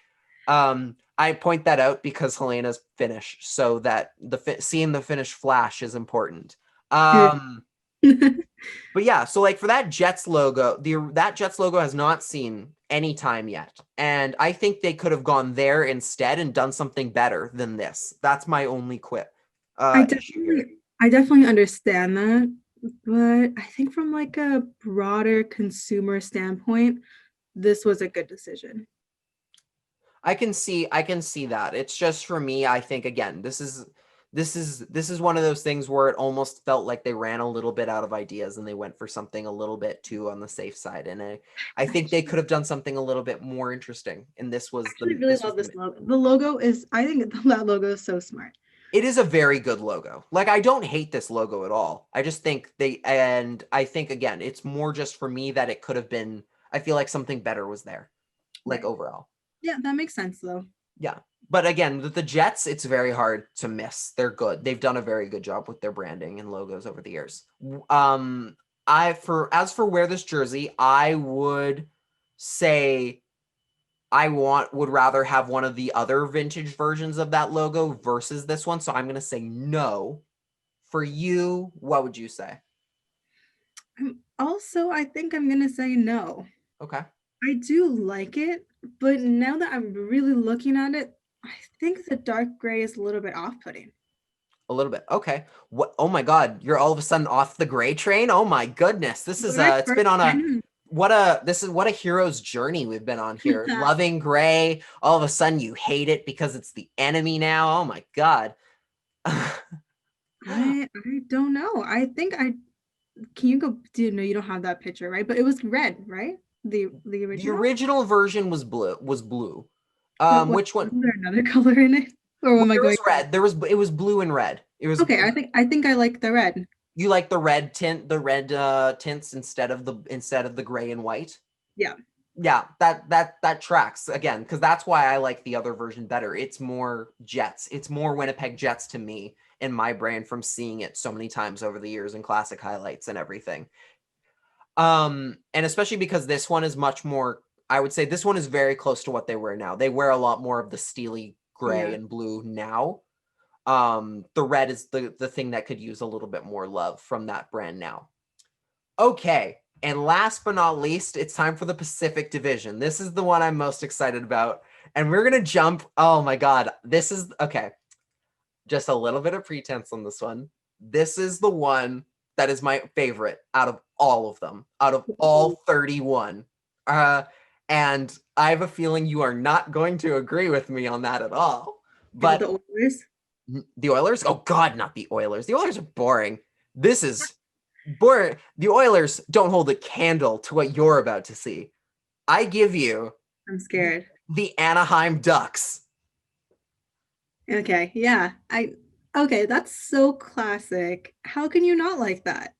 I point that out because Helena's Finnish, so that seeing the Finnish flash is important. But yeah, so like for that Jets logo, that Jets logo has not seen any time yet. And I think they could have gone there instead and done something better than this. That's my only quip. I definitely understand that, but I think from like a broader consumer standpoint, this was a good decision. I can see that. It's just for me, I think again, this is one of those things where it almost felt like they ran a little bit out of ideas and they went for something a little bit too on the safe side. And I think they could have done something a little bit more interesting. And this was I really love this logo. The logo I think that logo is so smart. It is a very good logo. Like I don't hate this logo at all. I just think I think again, it's more just for me that it could have been, I feel like something better was there. Like overall. Yeah, that makes sense though. Yeah. But again, the Jets, it's very hard to miss. They're good. They've done a very good job with their branding and logos over the years. As for wear this jersey, I would say would rather have one of the other vintage versions of that logo versus this one. So I'm going to say no. For you, what would you say? Also, I think I'm going to say no. Okay. I do like it, but now that I'm really looking at it, I think the dark gray is a little bit off-putting. A little bit. Okay. What? Oh my God. You're all of a sudden off the gray train. Oh my goodness. This is it's been on what a hero's journey we've been on here. Loving gray. All of a sudden you hate it because it's the enemy now. Oh my God. I don't know. I think can you go, you don't have that picture, right? But it was red, right? The original? The original version was blue. Which one? Was there another color in it? Or am I going? Was red. It was blue and red. It was okay. I think I like the red. You like the red tints instead of the gray and white? Yeah. Yeah, that tracks again, because that's why I like the other version better. It's more Jets. It's more Winnipeg Jets to me in my brain from seeing it so many times over the years in classic highlights and everything. And especially because this one is much more, I would say this one is very close to what they wear now. They wear a lot more of the steely gray and blue now. The red is the thing that could use a little bit more love from that brand now. Okay. And last but not least, it's time for the Pacific Division. This is the one I'm most excited about. And we're going to jump. Oh my God. This is okay. Just a little bit of pretense on this one. This is the one that is my favorite out of all of them, out of all 31. And I have a feeling you are not going to agree with me on that at all. But the Oilers? The Oilers? Oh God, not the Oilers. The Oilers are boring. This is boring. The Oilers don't hold a candle to what you're about to see. I give you. I'm scared. The Anaheim Ducks. Okay, yeah. Okay, that's so classic. How can you not like that?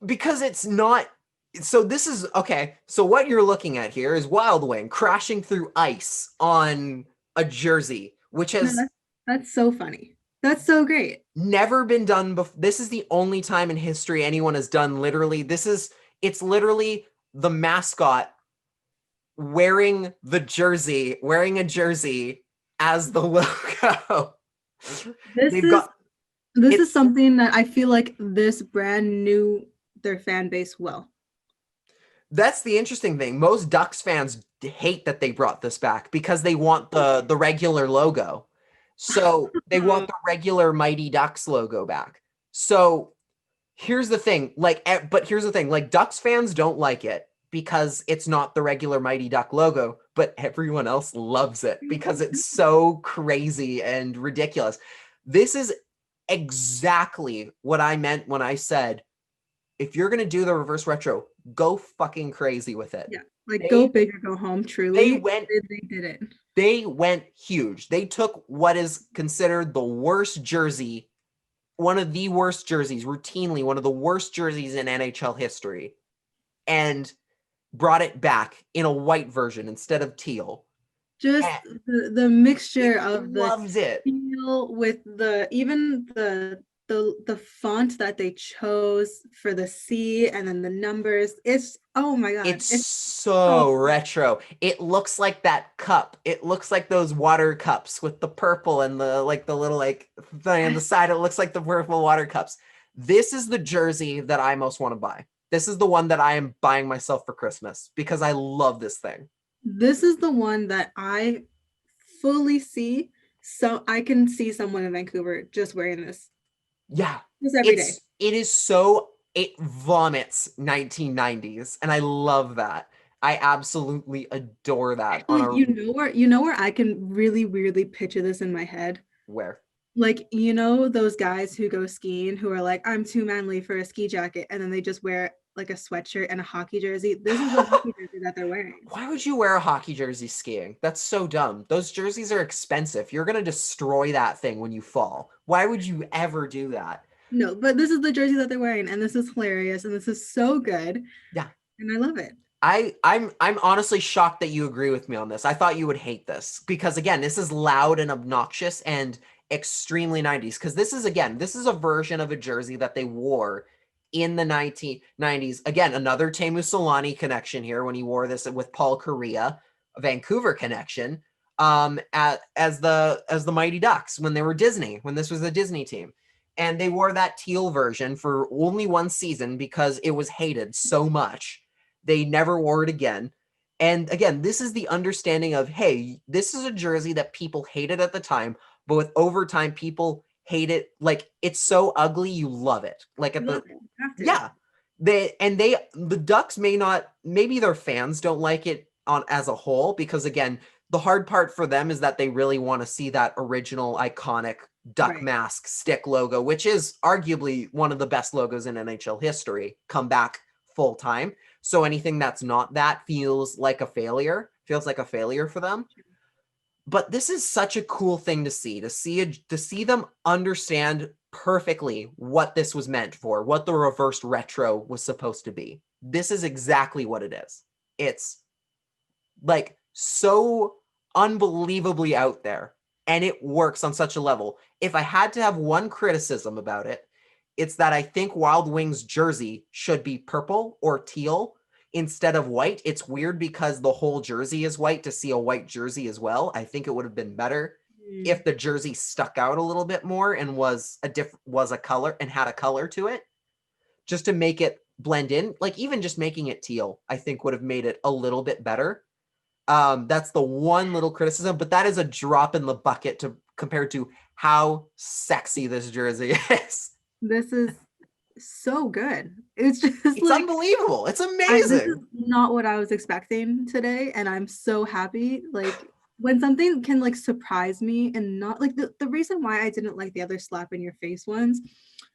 Because it's not. So this is okay. So what you're looking at here is Wild Wing crashing through ice on a jersey, which No, has that's so funny. That's so great. never been done before. This is the only time in history anyone has done literally. It's literally the mascot wearing a jersey as the logo. This They've is got this is it's something that I feel like this brand knew their fan base well. That's the interesting thing. Most Ducks fans hate that they brought this back because they want the regular logo. So they want the regular Mighty Ducks logo back. So here's the thing, but here's the thing, like Ducks fans don't like it because it's not the regular Mighty Duck logo, but everyone else loves it because it's so crazy and ridiculous. This is exactly what I meant when I said, if you're gonna do the reverse retro, go fucking crazy with it. Yeah, like go They big or go home. they Truly, went they did it. they went huge. They took what is considered the worst jersey, one of the worst jerseys, routinely one of the worst jerseys in NHL history, and brought it back in a white version instead of teal. Just And the mixture it of the loves it. teal with the font that they chose for the C and then the numbers. It's oh my god, It's it's so so retro. It looks like that cup. It looks like those water cups with the purple and the little thing on the side. It looks like the purple water cups. This is the jersey that I most want to buy. This is the one that I am buying myself for Christmas because I love this thing. this is the one that I fully see. So I can see someone in Vancouver just wearing this Yeah. just every day. It vomits 1990s and I love that. I absolutely adore that on Actually, a you know where I can really weirdly picture this in my head? where. Like, you know, those guys who go skiing who are like, I'm too manly for a ski jacket, and then they just wear like a sweatshirt and a hockey jersey. This is the hockey jersey that they're wearing. Why would you wear a hockey jersey skiing? That's so dumb. Those jerseys are expensive. You're going to destroy that thing when you fall. Why would you ever do that? No, but this is the jersey that they're wearing, and this is hilarious, and this is so good, Yeah. and I love it. I'm honestly shocked that you agree with me on this. I thought you would hate this because again, this is loud and obnoxious and extremely 90s because this is a version of a jersey that they wore in the 1990s. Again, another Teemu Solani connection here when he wore this with Paul Kariya, a Vancouver connection, as the Mighty Ducks when they were Disney, when this was a Disney team. And they wore that teal version for only one season because it was hated so much. They never wore it again. And again, this is the understanding of, hey, this is a jersey that people hated at the time, but with over time, people hate it. Like it's so ugly, you love it. Like You at love the it. You have to. yeah, the Ducks may not, maybe their fans don't like it on as a whole because again, the hard part for them is that they really want to see that original iconic duck Right. mask stick logo, which is arguably one of the best logos in NHL history, come back full time. So anything that's not that feels like a failure for them. But this is such a cool thing to see them understand perfectly what this was meant for, what the reversed retro was supposed to be. This is exactly what it is. It's like so unbelievably out there and it works on such a level. If I had to have one criticism about it, it's that I think Wild Wings jersey should be purple or teal instead of white. It's weird because the whole jersey is white. To see a white jersey as well, I think it would have been better if the jersey stuck out a little bit more and was a color and had a color to it, just to make it blend in. Like even just making it teal, I think would have made it a little bit better. That's the one little criticism, but that is a drop in the bucket to compared to how sexy this jersey is. This is so good. It's just It's like unbelievable. It's this is amazing. not what I was expecting today, and I'm so happy. Like when something can like surprise me and not like the reason why I didn't like the other slap in your face ones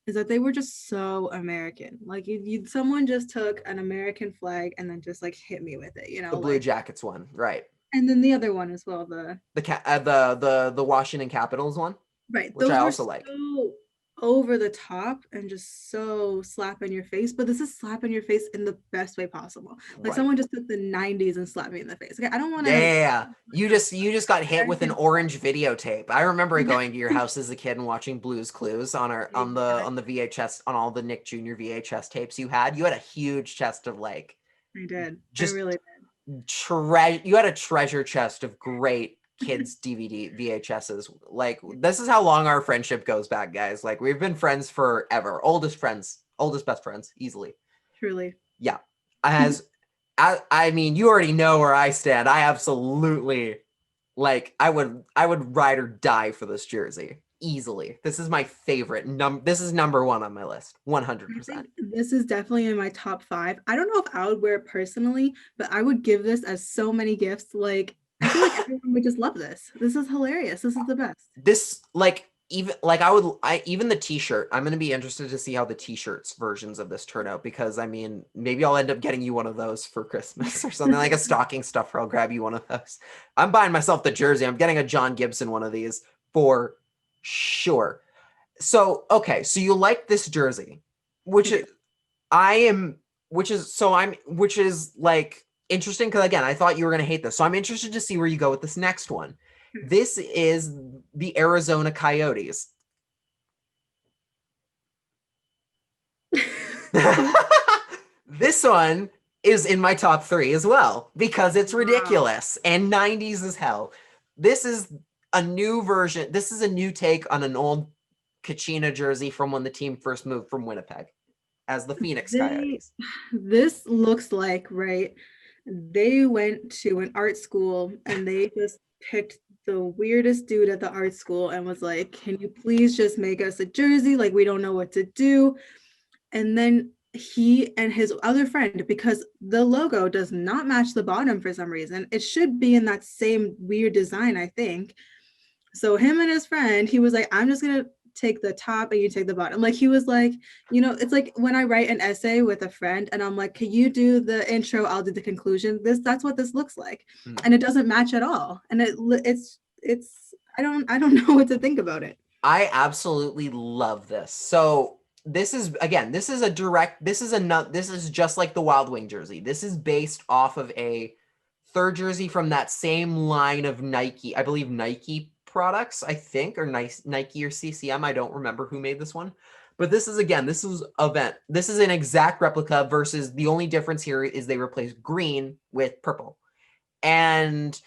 is that they were just so American. Like you someone just took an American flag and then just like hit me with it, you The know, Blue like Jackets one, right? and then the other one as well, the The Washington Capitals one. Right. which I Those were also like. so over the top and just so slap in your face. But this is slap in your face in the best way possible. Like Right. someone just took the 90s and slapped me in the face. Okay. I don't want Yeah, to yeah, yeah. You just got hit with an American. orange videotape. I remember Yeah, going to your house as a kid and watching Blue's Clues on our on the exactly. VHS, on all the Nick Jr. VHS tapes you had. You had a huge chest of like I did. I just really you had a treasure chest of great kids DVD VHSs. Like, this is how long our friendship goes back, guys. Like, we've been friends forever. Oldest friends, oldest best friends, easily. truly. Yeah. As I mean, you already know where I stand. I absolutely, like, I would ride or die for this jersey. Easily. This is my favorite. This is number one on my list. I 100%. think this is definitely in my top 5. I don't know if I would wear it personally, but I would give this as so many gifts. Like, I feel like everyone would just love this. This is hilarious. This is the best. This, like, even the t-shirt, I'm gonna be interested to see how the t-shirts versions of this turn out, because I mean, maybe I'll end up getting you one of those for Christmas or something, like a stocking stuffer. I'll grab you one of those. I'm buying myself the jersey. I'm getting a John Gibson one of these for sure. So okay, so you like this jersey, which is I am which is like interesting, because again, I thought you were gonna hate this. So I'm interested to see where you go with this next one. This is the Arizona Coyotes. This one is in my top 3 as well, because it's Wow. ridiculous and 90s as hell. This is a new version. This is a new take on an old Kachina jersey from when the team first moved from Winnipeg as the Phoenix They Coyotes. this looks like, right? They went to an art school and they just picked the weirdest dude at the art school and was like, "Can you please just make us a jersey? Like, we don't know what to do." And then he and his other friend, because the logo does not match the bottom for some reason. It should be in that same weird design, I think. So him and his friend, he was like, "I'm just gonna take the top and you take the bottom." Like, he was like, it's like when I write an essay with a friend and I'm like, "Can you do the intro? I'll do the conclusion." That's what this looks like. Hmm. And it doesn't match at all. And it's I don't know what to think about it. I absolutely love this. So this is, again, this is just like the Wild Wing jersey. This is based off of a third jersey from that same line of Nike, I believe Nike products, I think, or Nike or CCM. I don't remember who made this one. But this is, again, this is an exact replica, versus the only difference here is they replaced green with purple. And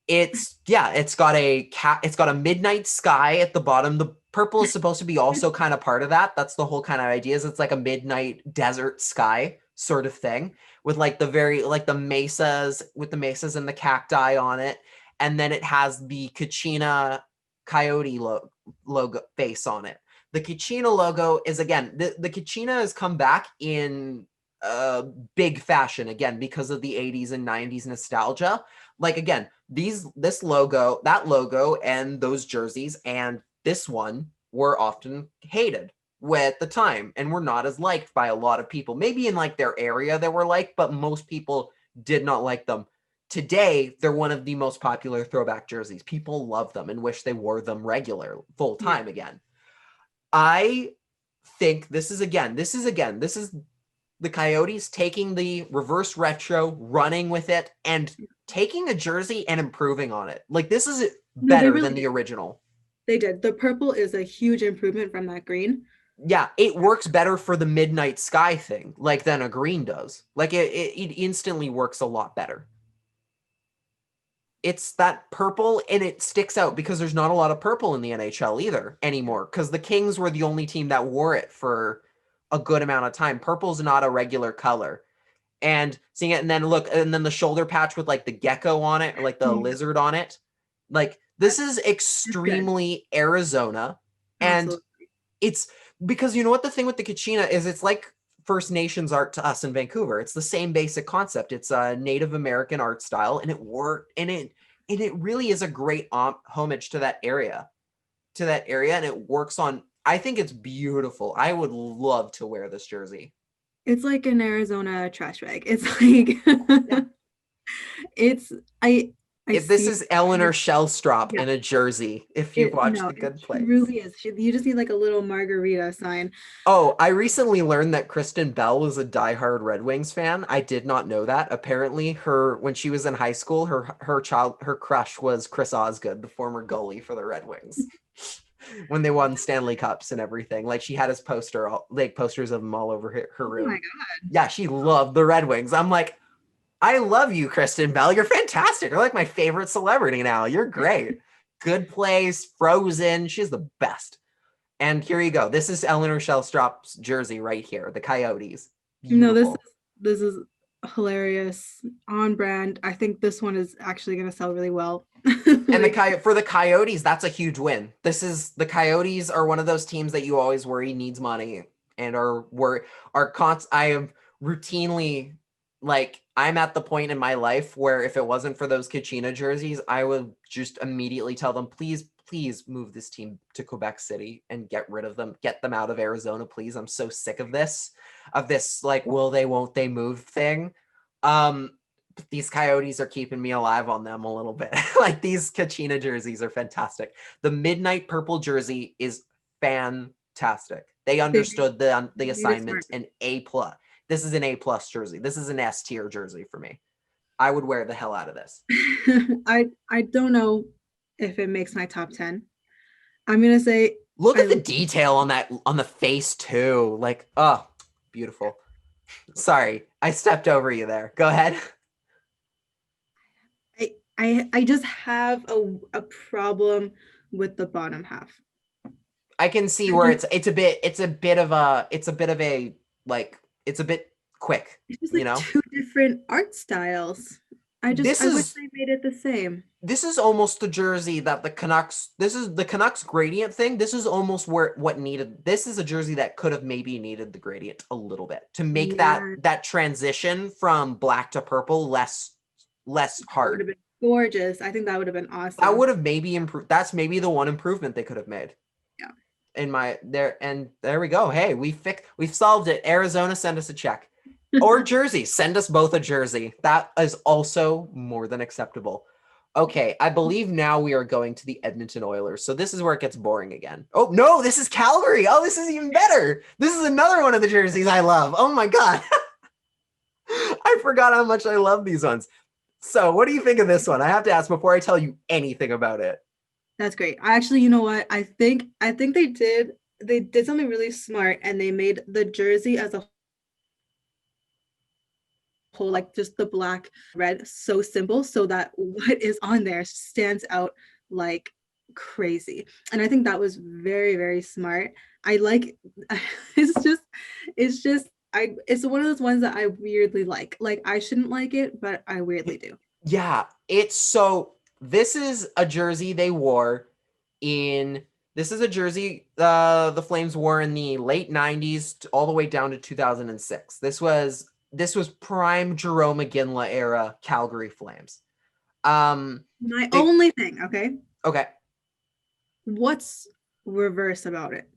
it's got a midnight sky at the bottom. The purple is supposed to be also kind of part of that. That's the whole kind of idea, is it's like a midnight desert sky sort of thing, with like the mesas and the cacti on it. And then it has the Kachina Coyote logo face on it. The Kachina logo is, again, the Kachina has come back in big fashion again because of the 80s and 90s nostalgia. Like, again, that logo and those jerseys and this one were often hated at the time and were not as liked by a lot of people. Maybe in like their area they were liked, but most people did not like them. Today, they're one of the most popular throwback jerseys. People love them and wish they wore them full Yeah. time again. I think this is the Coyotes taking the reverse retro, running with it, and taking a jersey and improving on it. Like, this is No, they better really than the did. original. They did. The purple is a huge improvement from that green. Yeah, it works better for the midnight sky thing, like, than a green does. Like, it instantly works a lot better. It's that purple, and it sticks out because there's not a lot of purple in the NHL either anymore, because the Kings were the only team that wore it for a good amount of time. Purple's not a regular color. And seeing it, and then look, and then the shoulder patch with like the gecko on it, or like the Yeah, lizard on it. Like, this is it's good. extremely Arizona. And Absolutely. it's because, you know what, the thing with the Kachina is, it's like First Nations art to us in Vancouver. It's the same basic concept. It's a Native American art style, and it worked, and it really is a great homage to that area, and it works on. I think it's beautiful. I would love to wear this jersey. It's like an Arizona trash bag. It's like Yeah. it's I If this see is Eleanor Shellstrop yeah, in a jersey, if you've watched no, The it Good Place. truly is. You just need like a little margarita sign. Oh, I recently learned that Kristen Bell was a diehard Red Wings fan. I did not know that. Apparently, when she was in high school, her crush was Chris Osgood, the former goalie for the Red Wings. When they won Stanley Cups and everything. Like she had his posters of him all over her Oh my room. God. Yeah, she loved the Red Wings. I'm like, I love you, Kristen Bell. You're fantastic. You're like my favorite celebrity now. You're great. Good Place, Frozen. She's the best. And here you go. This is Eleanor Shellstrop's jersey right here. The Coyotes. No, Beautiful. this is hilarious. On brand. I think this one is actually gonna sell really well. And Like, for the Coyotes, that's a huge win. The Coyotes are one of those teams that you always worry needs money and I am routinely like I'm at the point in my life where if it wasn't for those Kachina jerseys, I would just immediately tell them, please move this team to Quebec City and get rid of them. Get them out of Arizona, please. I'm so sick of this like will they, won't they move thing. These Coyotes are keeping me alive on them a little bit. Like these Kachina jerseys are fantastic. The midnight purple jersey is fantastic. They understood the assignment. An A plus. This is an A plus jersey. This is an S tier jersey for me. I would wear the hell out of this. I don't know if it makes my top 10. I'm gonna say look at the detail on the face too. Like, oh, beautiful. Sorry, I stepped over you there. Go ahead. I just have a problem with the bottom half. I can see where it's a bit quick, It's just like two different art styles. I wish they made it the same. This is almost the jersey that the Canucks, this is the Canucks gradient thing. This is almost what needed. This is a jersey that could have maybe needed the gradient a little bit to make that transition from black to purple less hard. Would have been gorgeous. I think that would have been awesome. That would have maybe improved. That's maybe the one improvement they could have made. Yeah. There we go. Hey, we've solved it. Arizona, send us a check. Or jersey. Send us both a jersey. That is also more than acceptable. Okay, I believe now we are going to the Edmonton Oilers. So this is where it gets boring again. Oh, no, this is Calgary. Oh, this is even better. This is another one of the jerseys I love. Oh, my God. I forgot how much I love these ones. So what do you think of this one? I have to ask before I tell you anything about it. That's great. Actually, you know what? I think they did something really smart, and they made the jersey as a whole, like just the black red, so simple so that what is on there stands out like crazy. And I think that was very, very smart. I like it's one of those ones that I weirdly like. Like I shouldn't like it, but I weirdly do. Yeah, this is a jersey they wore this is a jersey the Flames wore in the late 90s all the way down to 2006. This was prime Jarome Iginla era Calgary Flames. Only thing, okay. What's reverse about it?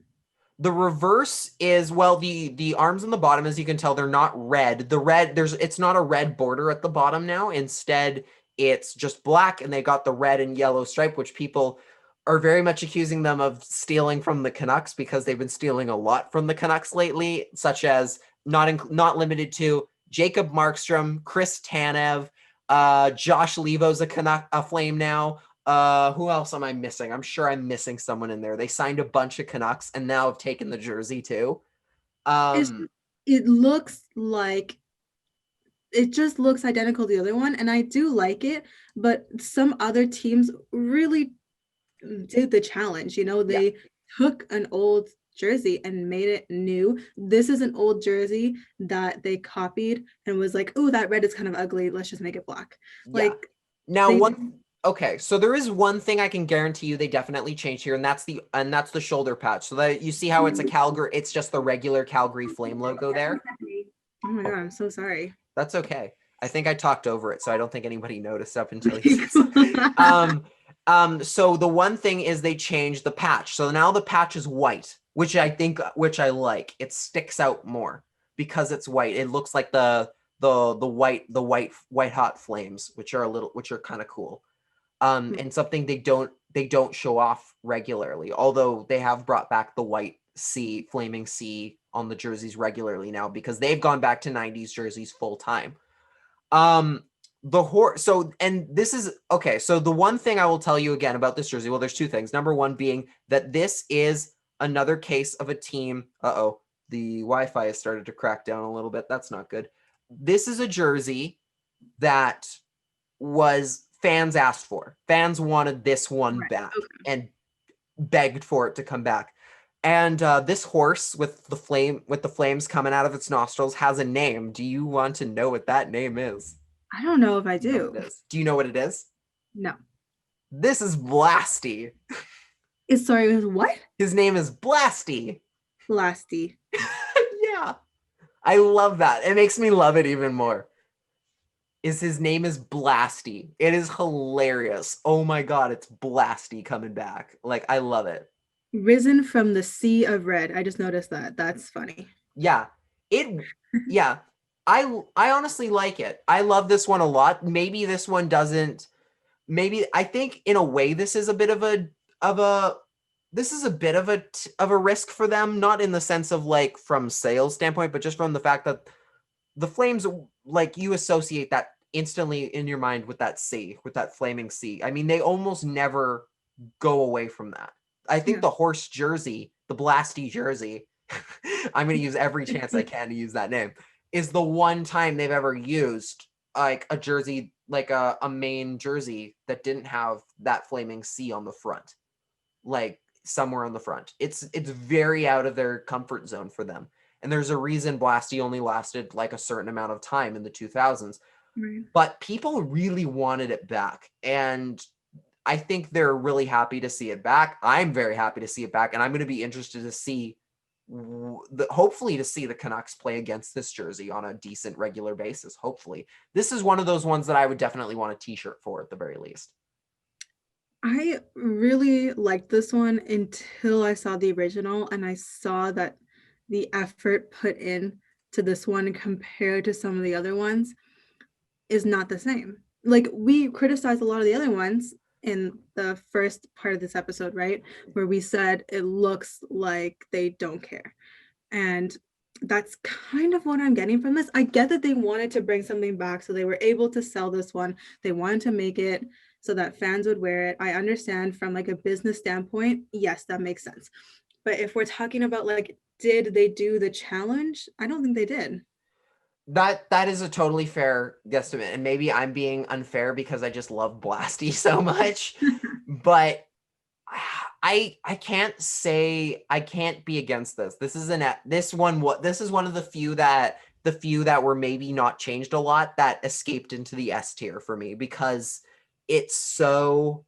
The reverse is, well, the arms on the bottom, as you can tell, they're not red. It's not a red border at the bottom now. Instead, it's just black, and they got the red and yellow stripe, which people are very much accusing them of stealing from the Canucks because they've been stealing a lot from the Canucks lately, such as not limited to Jacob Markstrom, Chris Tanev, Josh Levo's a Flame now. Who else am I missing? I'm sure I'm missing someone in there. They signed a bunch of Canucks and now have taken the jersey too. It looks like it just looks identical to the other one, and I do like it, but some other teams really did the challenge. They took an old jersey and made it new. This is an old jersey that they copied and was like, oh, that red is kind of ugly, let's just make it black. Okay, so there is one thing I can guarantee you they definitely changed here, and that's the shoulder patch. So that you see how it's it's just the regular Calgary Flame logo there. Oh my God, I'm so sorry. That's okay. I think I talked over it, so I don't think anybody noticed up until so the one thing is they changed the patch. So now the patch is white, which I like. It sticks out more because it's white. It looks like the white hot Flames, which are kind of cool. and something they don't show off regularly, although they have brought back the white C, flaming C on the jerseys regularly now because they've gone back to 90s jerseys full time. This is okay. So the one thing I will tell you again about this jersey, well, there's two things. Number one being that this is another case of a team. The Wi-Fi has started to crack down a little bit. That's not good. This is a jersey that was fans asked for. Fans wanted this one back and begged for it to come back. And this horse with the flames coming out of its nostrils has a name. Do you want to know what that name is? I don't know if I do. Do you know what it is? No. This is Blasty. Sorry, it was what? His name is Blasty. Blasty. Yeah. I love that. It makes me love it even more. His name is Blasty. It is hilarious. Oh my God, it's Blasty coming back. Like, I love it. Risen from the sea of red. I just noticed that. That's funny. Yeah. Yeah. I honestly like it. I love this one a lot. Maybe this one doesn't. Maybe I think in a way this is a bit of a risk for them, not in the sense of like from sales standpoint, but just from the fact that the Flames, like, you associate that instantly in your mind with that C, with that flaming C. I mean, they almost never go away from that. I think the horse jersey, the Blasty jersey, I'm going to use every chance I can to use that name, is the one time they've ever used like a jersey, like a main jersey that didn't have that flaming C on the front, like somewhere on the front. It's very out of their comfort zone for them. And there's a reason Blasty only lasted like a certain amount of time in the 2000s. Right. But people really wanted it back. And I think they're really happy to see it back. I'm very happy to see it back. And I'm going to be interested to see, hopefully to see the Canucks play against this jersey on a decent regular basis. Hopefully. This is one of those ones that I would definitely want a t-shirt for at the very least. I really liked this one until I saw the original and I saw that the effort put in to this one compared to some of the other ones is not the same. Like, we criticized a lot of the other ones in the first part of this episode, right? Where we said it looks like they don't care. And that's kind of what I'm getting from this. I get that they wanted to bring something back, so they were able to sell this one. They wanted to make it so that fans would wear it. I understand from like a business standpoint, yes, that makes sense. But if we're talking about like, did they do the challenge? I don't think they did. That is a totally fair guesstimate. And maybe I'm being unfair because I just love Blasty so much. But I can't say I can't be against this. This is one of the few that were maybe not changed a lot that escaped into the S tier for me, because it's so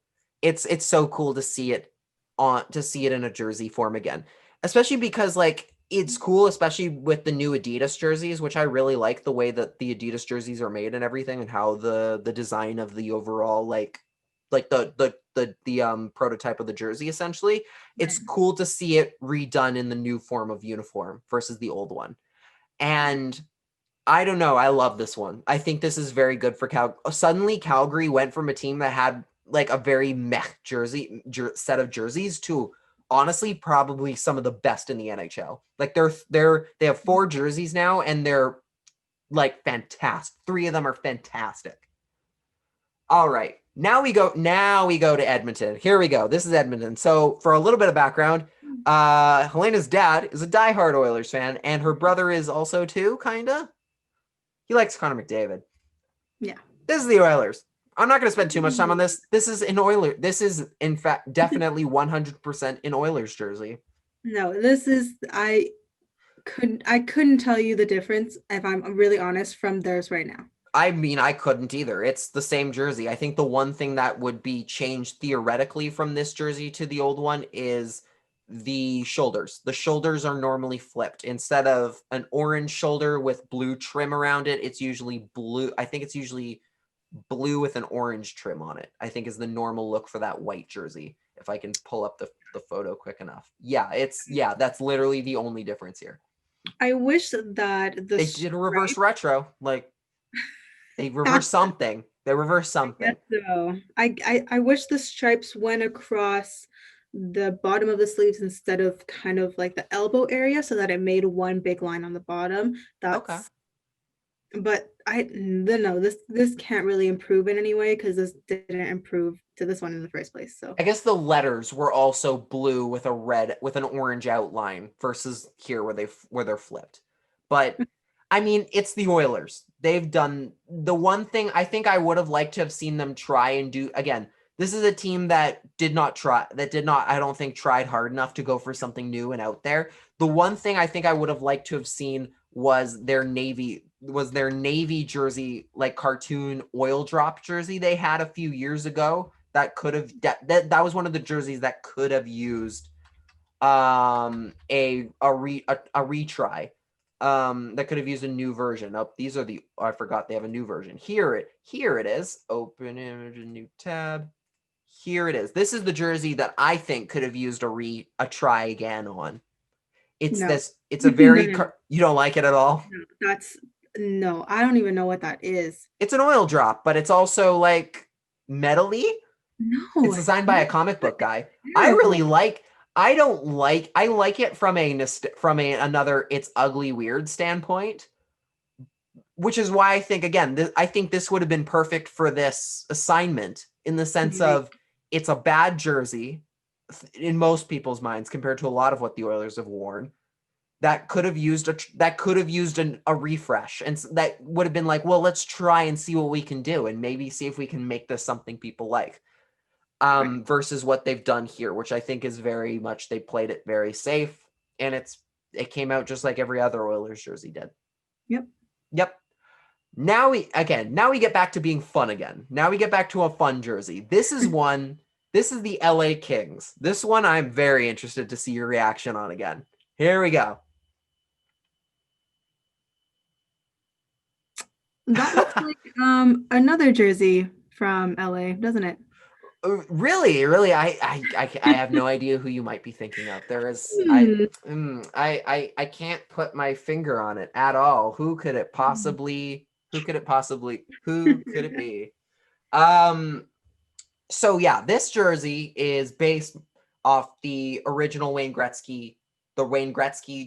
cool to see it in a jersey form again. Especially because, like, it's cool, especially with the new Adidas jerseys, which I really like the way that the Adidas jerseys are made and everything, and how the design of the overall like the prototype of the jersey, essentially. Right. It's cool to see it redone in the new form of uniform versus the old one. And I don't know, I love this one. I think this is very good for Suddenly Calgary went from a team that had like a very meh set of jerseys to honestly probably some of the best in the NHL. Like they have 4 jerseys now and they're like fantastic. 3 of them are fantastic. All right. Now we go to Edmonton. Here we go. This is Edmonton. So for a little bit of background, Helena's dad is a diehard Oilers fan, and her brother is also too, kinda. He likes Connor McDavid. Yeah. This is the Oilers. I'm not going to spend too much time on this. This is in fact definitely 100% an Oilers jersey. No, this is I couldn't tell you the difference, if I'm really honest, from theirs right now. I mean, I couldn't either. It's the same jersey. I think the one thing that would be changed theoretically from this jersey to the old one is the shoulders. The shoulders are normally flipped. Instead of an orange shoulder with blue trim around it, it's usually blue. I think it's usually blue with an orange trim on it, I think, is the normal look for that white jersey. If I can pull up the photo quick enough. Yeah, that's literally the only difference here. I wish that they did a reverse retro, like they reversed something. They reversed something. So I wish the stripes went across the bottom of the sleeves instead of kind of like the elbow area so that it made one big line on the bottom. Okay. But I no, this can't really improve in any way because this didn't improve to this one in the first place. So I guess the letters were also blue with an orange outline versus here where they're flipped. But I mean, it's the Oilers. They've done the one thing I think I would have liked to have seen them try and do again. This is a team that did not, I don't think, tried hard enough to go for something new and out there. The one thing I think I would have liked to have seen was their navy jersey, like cartoon oil drop jersey they had a few years ago. That could have that was one of the jerseys that could have used a retry. That could have used a new version. Oh, these are I forgot they have a new version. Here it is. Open image, a new tab. Here it is. This is the jersey that I think could have used a try again on. It's no. It's a very you don't like it at all? No, I don't even know what that is. It's an oil drop, but it's also like metally. No. It's designed by a comic book guy. I like it from another it's ugly weird standpoint, which is why I think again, I think this would have been perfect for this assignment in the sense of it's a bad jersey in most people's minds compared to a lot of what the Oilers have worn. That could have used a refresh, and that would have been like, well, let's try and see what we can do, and maybe see if we can make this something people like. Versus what they've done here, which I think is very much they played it very safe, and it came out just like every other Oilers jersey did. Yep. Now we get back to being fun again. Now we get back to a fun jersey. This is the LA Kings. This one I'm very interested to see your reaction on again. Here we go. That looks like another jersey from LA, doesn't it? Really, I have no idea who you might be thinking of. There is, I can't put my finger on it at all. Who could it possibly? Who could it be? So yeah, this jersey is based off the original Wayne Gretzky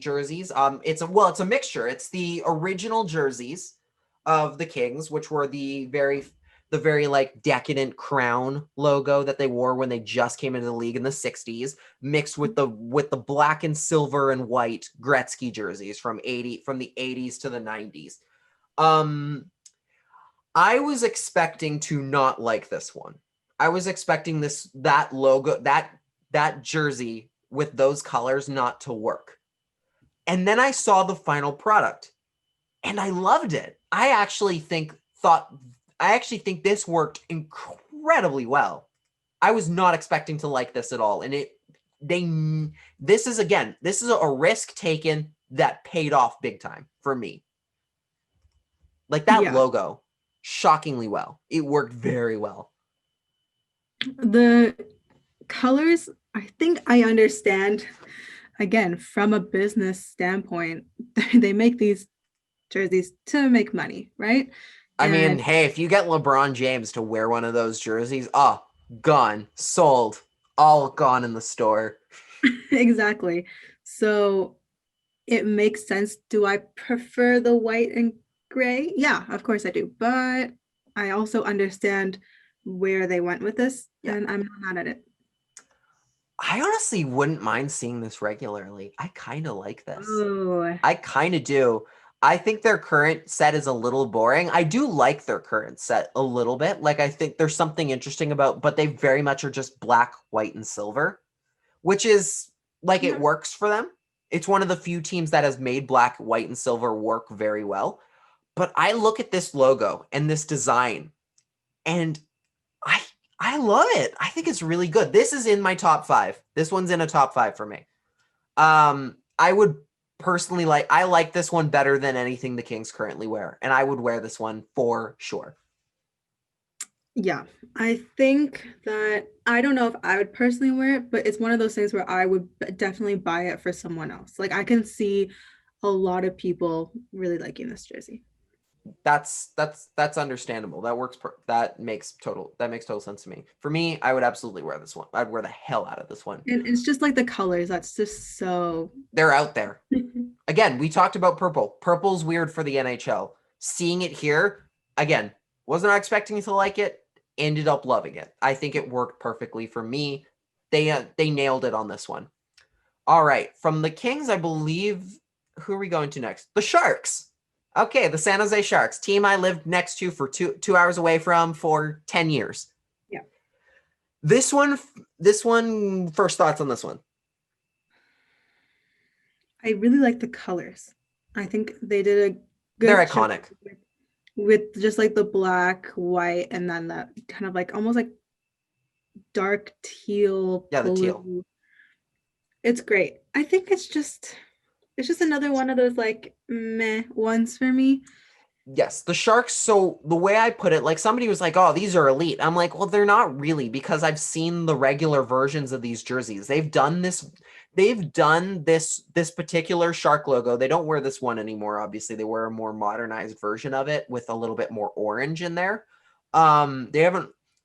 jerseys. It's a mixture. It's the original jerseys of the Kings, which were the very like decadent crown logo that they wore when they just came into the league in the 60s, mixed with the black and silver and white Gretzky jerseys from the 80s to the 90s. I was expecting to not like this one. I was expecting that logo, that jersey with those colors not to work. And then I saw the final product and I loved it. I actually think this worked incredibly well. I was not expecting to like this at all. And this is a risk taken that paid off big time for me. Like that logo, shockingly well. It worked very well. The colors, I think I understand. Again, from a business standpoint, they make these jerseys to make money, right? I mean, hey, if you get LeBron James to wear one of those jerseys, gone, sold, all gone in the store. Exactly. So it makes sense. Do I prefer the white and gray? Yeah, of course I do. But I also understand where they went with this, and I'm not mad at it. I honestly wouldn't mind seeing this regularly. I kind of like this. Oh. I kind of do. I think their current set is a little boring. I do like their current set a little bit. Like, I think there's something interesting but they very much are just black, white, and silver, which is like, it works for them. It's one of the few teams that has made black, white, and silver work very well. But I look at this logo and this design and I love it. I think it's really good. This is in my top 5. This one's in a top 5 for me. I would personally I like this one better than anything the Kings currently wear, and I would wear this one for sure. Yeah, I think that I don't know if I would personally wear it, but it's one of those things where I would definitely buy it for someone else. Like, I can see a lot of people really liking this jersey. that's understandable. That works. That makes total sense to me. For me, I would absolutely wear this one. I'd wear the hell out of this one. And it's just like the colors. That's just so. They're out there. Again, we talked about purple. Purple's weird for the NHL. Seeing it here, again, wasn't expecting to like it. Ended up loving it. I think it worked perfectly for me. They nailed it on this one. All right, from the Kings, I believe. Who are we going to next? The Sharks. Okay, the San Jose Sharks, team I lived next to for 2 hours away from for 10 years. Yeah. This one. First thoughts on this one? I really like the colors. I think they did a They're good job iconic. with just like the black, white, and then that kind of like almost like dark teal. Yeah, the blue. teal. It's great. I think it's just another one of those like meh ones for me. Yes, the Sharks. So the way I put it, like somebody was like, "Oh, these are elite." I'm like, "Well, they're not really because I've seen the regular versions of these jerseys. They've done this. This particular Shark logo. They don't wear this one anymore. Obviously, they wear a more modernized version of it with a little bit more orange in there.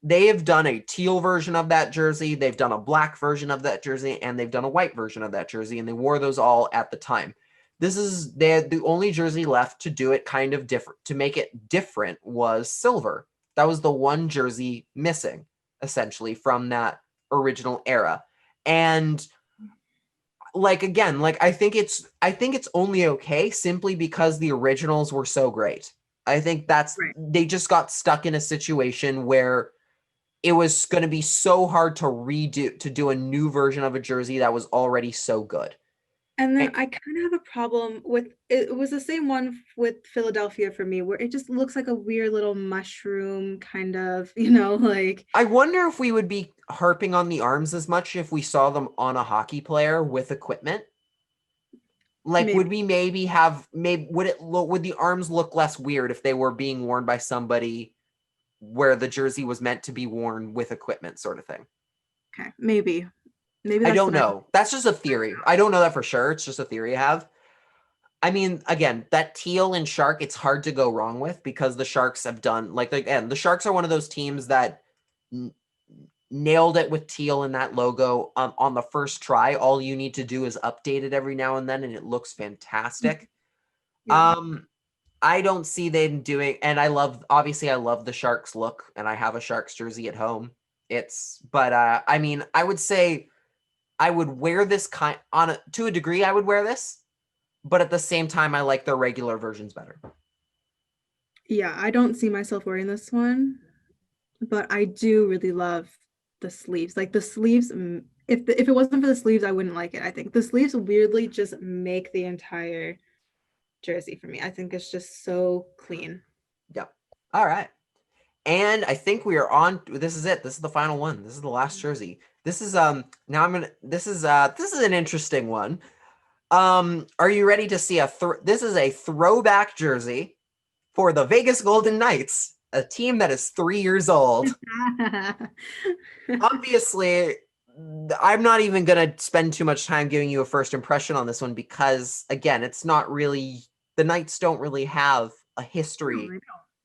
They have done a teal version of that jersey. They've done a black version of that jersey, and they've done a white version of that jersey, and they wore those all at the time. They had the only jersey left to do it kind of different, to make it different, was silver. That was the one jersey missing, essentially, from that original era. And like, again, like I think it's only okay simply because the originals were so great. I think they just got stuck in a situation where it was going to be so hard to do a new version of a jersey that was already so good. And then I kind of have a problem with it. It was the same one with Philadelphia for me, where it just looks like a weird little mushroom kind of, like. I wonder if we would be harping on the arms as much if we saw them on a hockey player with equipment. Like, Maybe. would we would the arms look less weird if they were being worn by somebody where the jersey was meant to be worn with equipment, sort of thing? Okay, maybe I that's don't the know. That's just a theory. I don't know that for sure. It's just a theory I have. I mean, again, that teal and Shark, it's hard to go wrong with because the Sharks have done, again, the Sharks are one of those teams that nailed it with teal in that logo on the first try. All you need to do is update it every now and then, and it looks fantastic. Yeah. I don't see them doing, and I love the Sharks look, and I have a Sharks jersey at home. I mean, I would say I would wear this to a degree. I would wear this, but at the same time, I like their regular versions better. Yeah, I don't see myself wearing this one, but I do really love the sleeves. Like the sleeves, if it wasn't for the sleeves, I wouldn't like it. I think the sleeves weirdly just make the entire jersey for me. I think it's just so clean. Yep. All right. And I think we are on. This is it. This is the final one. This is the last jersey. This is this is an interesting one. Are you ready to see this is a throwback jersey for the Vegas Golden Knights, a team that is 3 years old. Obviously, I'm not even going to spend too much time giving you a first impression on this one because, again, it's not really, the Knights don't really have a history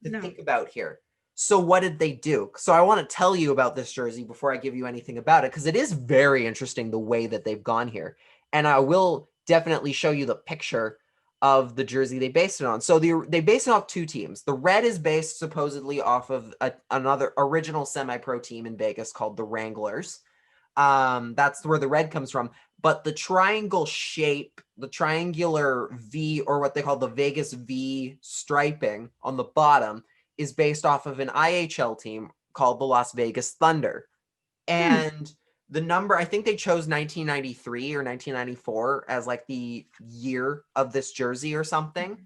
to think about here. So what did they do? So I want to tell you about this jersey before I give you anything about it, because it is very interesting the way that they've gone here. And I will definitely show you the picture of the jersey they based it on. So they based it off two teams. The red is based supposedly off of another original semi-pro team in Vegas called the Wranglers. That's where the red comes from. But the triangle shape, the triangular V, or what they call the Vegas V striping on the bottom, is based off of an IHL team called the Las Vegas Thunder. And the number, I think they chose 1993 or 1994 as like the year of this jersey or something.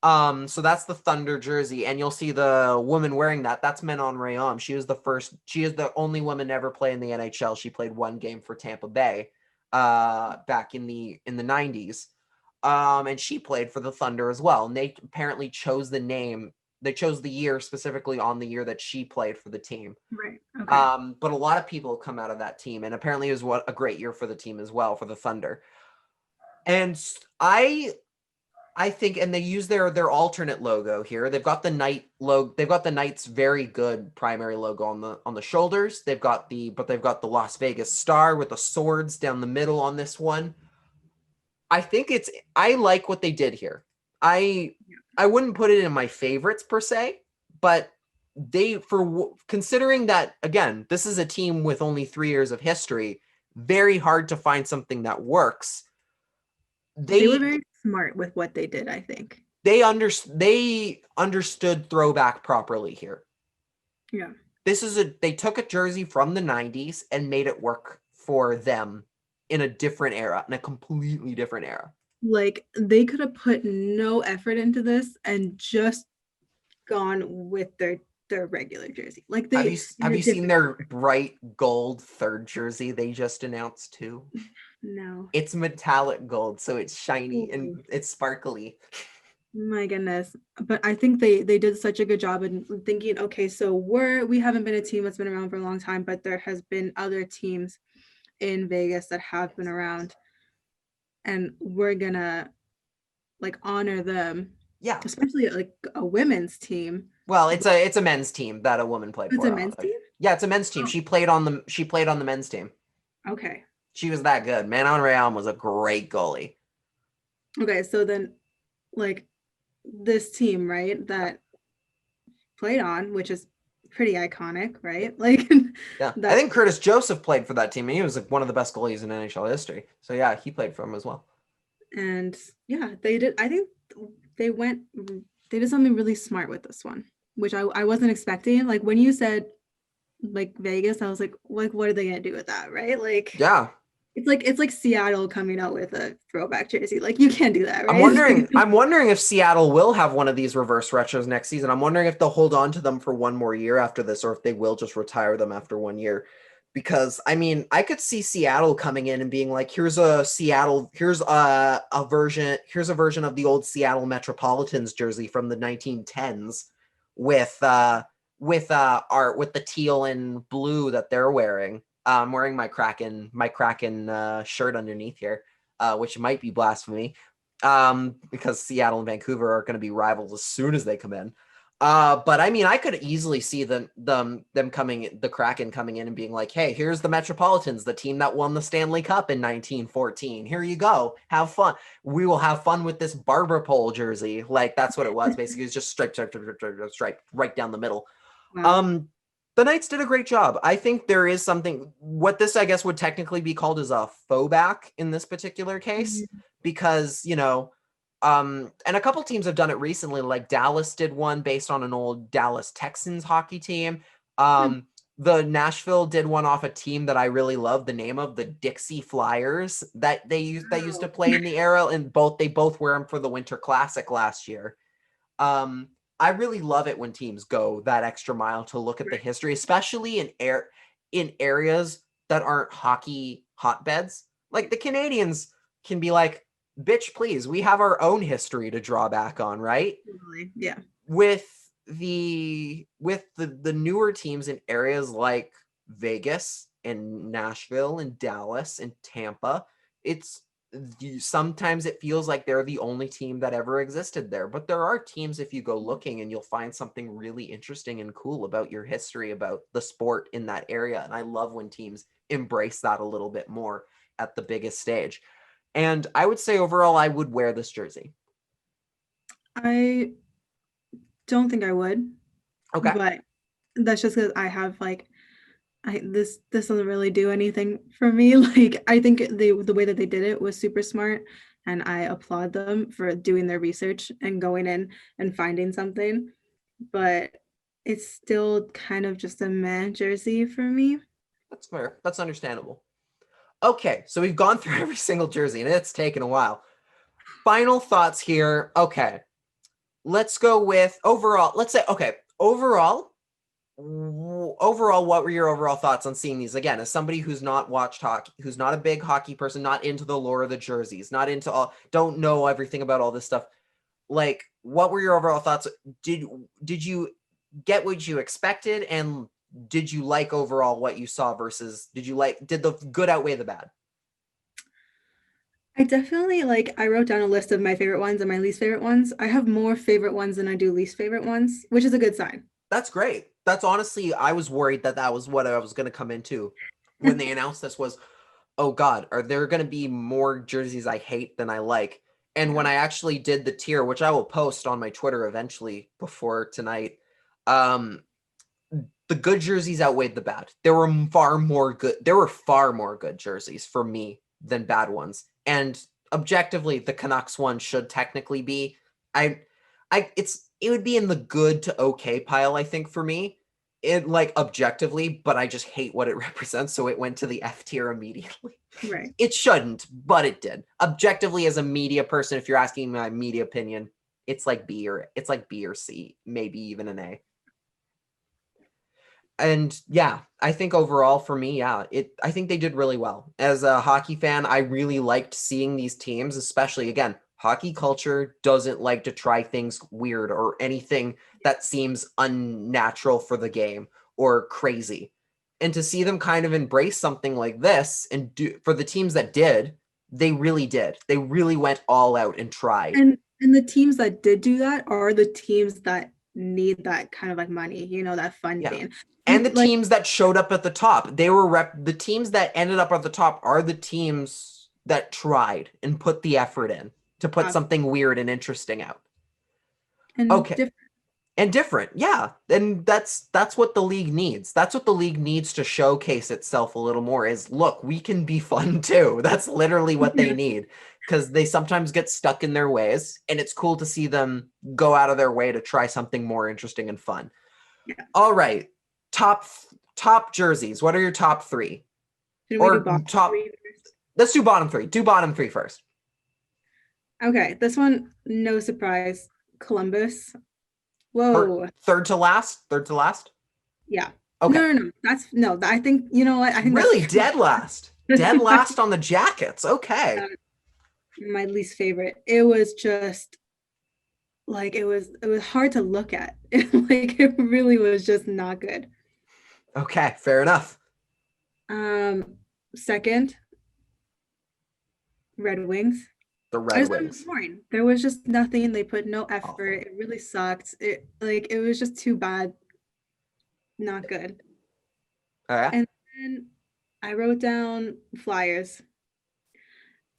So that's the Thunder jersey, and you'll see the woman wearing that. That's Manon Rhéaume. She is the only woman to ever play in the NHL. She played one game for Tampa Bay back in the 90s. And she played for the Thunder as well. And they apparently chose the name. They chose the year specifically on the year that she played for the team. Right. Okay. But a lot of people come out of that team, and apparently it was a great year for the team as well, for the Thunder. And I think, and they use their alternate logo here. They've got the Knight logo. They've got the Knight's very good primary logo on the shoulders. They've got the Las Vegas star with the swords down the middle on this one. I like what they did here. I wouldn't put it in my favorites per se, but considering that, again, this is a team with only 3 years of history, very hard to find something that works. They were very smart with what they did, I think. They understood throwback properly here. Yeah. They took a jersey from the 90s and made it work for them in a different era, in a completely different era. Like, they could have put no effort into this and just gone with their regular jersey. Like, have you seen their bright gold third jersey they just announced too? No. It's metallic gold, so it's shiny and it's sparkly. My goodness. But I think they did such a good job in thinking, okay, so we haven't been a team that's been around for a long time, but there has been other teams in Vegas that have been around, and we're gonna like honor them. Yeah. Especially like a women's team. Well, it's a men's team that a woman played for. It's a men's team? Yeah, it's a men's team. Oh. She played on the men's team. Okay. She was that good. Manon Rheaume was a great goalie. Okay, so then like this team, right, that played on, which is pretty iconic, right? Like, yeah, I think Curtis Joseph played for that team, and he was like one of the best goalies in NHL history. So yeah, he played for him as well. And yeah, they did. I think they did something really smart with this one, which I wasn't expecting. Like when you said like Vegas, I was like, what are they gonna do with that, right? Like, yeah. It's like Seattle coming out with a throwback jersey. Like you can't do that, right? I'm wondering if Seattle will have one of these reverse retros next season. I'm wondering if they'll hold on to them for one more year after this, or if they will just retire them after 1 year. Because I mean, I could see Seattle coming in and being like, here's a version of the old Seattle Metropolitans jersey from the 1910s with the teal and blue that they're wearing. I'm wearing my Kraken shirt underneath here, which might be blasphemy, because Seattle and Vancouver are going to be rivals as soon as they come in. But I mean, I could easily see the Kraken coming in and being like, hey, here's the Metropolitans, the team that won the Stanley Cup in 1914. Here you go. Have fun. We will have fun with this barber pole jersey. Like that's what it was. Basically, it's just stripe right down the middle. Wow. The Knights did a great job. I think there is something, what this, I guess, would technically be called is a faux back in this particular case, because, you know, and a couple teams have done it recently, like Dallas did one based on an old Dallas Texans hockey team. The Nashville did one off a team that I really love the name of, the Dixie Flyers, that they used to play in the era, and they both wear them for the Winter Classic last year. I really love it when teams go that extra mile to look at the history, especially in areas that aren't hockey hotbeds. Like the Canadians can be like, bitch, please, we have our own history to draw back on, right? Totally. Yeah. With the newer teams in areas like Vegas and Nashville and Dallas and Tampa, sometimes it feels like they're the only team that ever existed there. But there are teams, if you go looking, and you'll find something really interesting and cool about your history, about the sport in that area. And I love when teams embrace that a little bit more at the biggest stage. And I would say overall, I would wear this jersey. I don't think I would. Okay. But that's just because I have like, this doesn't really do anything for me. Like I think the way that they did it was super smart, and I applaud them for doing their research and going in and finding something. But it's still kind of just a meh jersey for me. That's fair. That's understandable. Okay, so we've gone through every single jersey, and it's taken a while. Final thoughts here. Okay, let's go with overall. Let's say, okay, overall, what were your overall thoughts on seeing these? Again, as somebody who's not watched hockey, who's not a big hockey person, not into the lore of the jerseys, not into don't know everything about all this stuff. Like, what were your overall thoughts? Did you get what you expected, and did you like overall what you saw versus did the good outweigh the bad? I definitely like I wrote down a list of my favorite ones and my least favorite ones. I have more favorite ones than I do least favorite ones, which is a good sign. That's great. That's honestly, I was worried that that was what I was going to come into when they announced this was, oh God, are there going to be more jerseys I hate than I like? And when Yeah. I actually did the tier, which I will post on my Twitter eventually before tonight, um, the good jerseys outweighed the bad. There were far more good. There were far more good jerseys for me than bad ones. And objectively, the Canucks one should technically be. I, it would be in the good to okay pile. I think for me, it like objectively, but I just hate what it represents, so it went to the F tier immediately. Right. It shouldn't, but it did. Objectively, as a media person, if you're asking my media opinion, it's like B or C, maybe even an A. And yeah, I think overall for me, yeah, I think they did really well. As a hockey fan, I really liked seeing these teams, especially again, hockey culture doesn't like to try things weird or anything that seems unnatural for the game or crazy. And to see them kind of embrace something like this and do for the teams that did, they really did. They really went all out and tried. And the teams that did do that are the teams that need that kind of like money, that Yeah. funding. And the Like teams that showed up at the top, the teams that ended up at the top are the teams that tried and put the effort in to put something weird and interesting out. and Okay. different. And different. Yeah. And that's what the league needs. That's what the league needs to showcase itself a little more is look, we can be fun too. That's literally what they need because they sometimes get stuck in their ways and it's cool to see them go out of their way to try something more interesting and fun. Yeah. All right. Top jerseys. What are your top three? Should we do Or bottom top three first? let's do bottom three. Do bottom three first. Okay, this one, no surprise. Columbus. Third, Whoa. third to last? Third to last? Yeah. Okay. No. That's no, I think, you know what? I think Really that's dead last. Dead last on the Jackets. Okay. my least favorite. It was just like it was hard to look at. Like it really was just not good. Okay, fair enough. Second, Red Wings. The I Red just thought it was Wings. boring. There was just nothing. They put no Awful. effort. It really sucked. It was just too bad. Not good. Oh, yeah? And then I wrote down Flyers.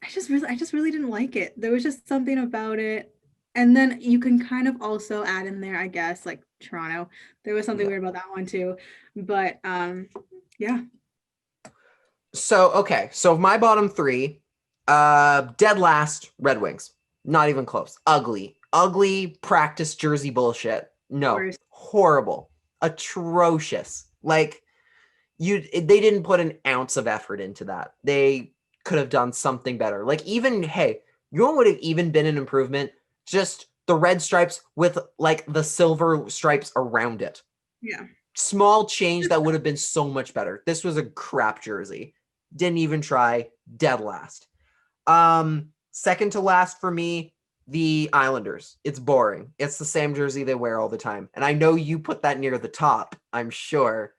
I just really didn't like it. There was just something about it. And then you can kind of also add in there, I guess, like Toronto. There was something Yeah. weird about that one too. But yeah. So, okay. So my bottom three, dead last, Red Wings. Not even close. Ugly. Ugly practice jersey bullshit. No. Worse. Horrible. Atrocious. Like they didn't put an ounce of effort into that. They could have done something better. Like even, hey, you know what would have even been an improvement? Just the red stripes with like the silver stripes around it. Yeah. Small change that would have been so much better. This was a crap jersey. Didn't even try. Dead last. Second to last for me, the Islanders. It's boring. It's the same jersey they wear all the time. And I know you put that near the top, I'm sure,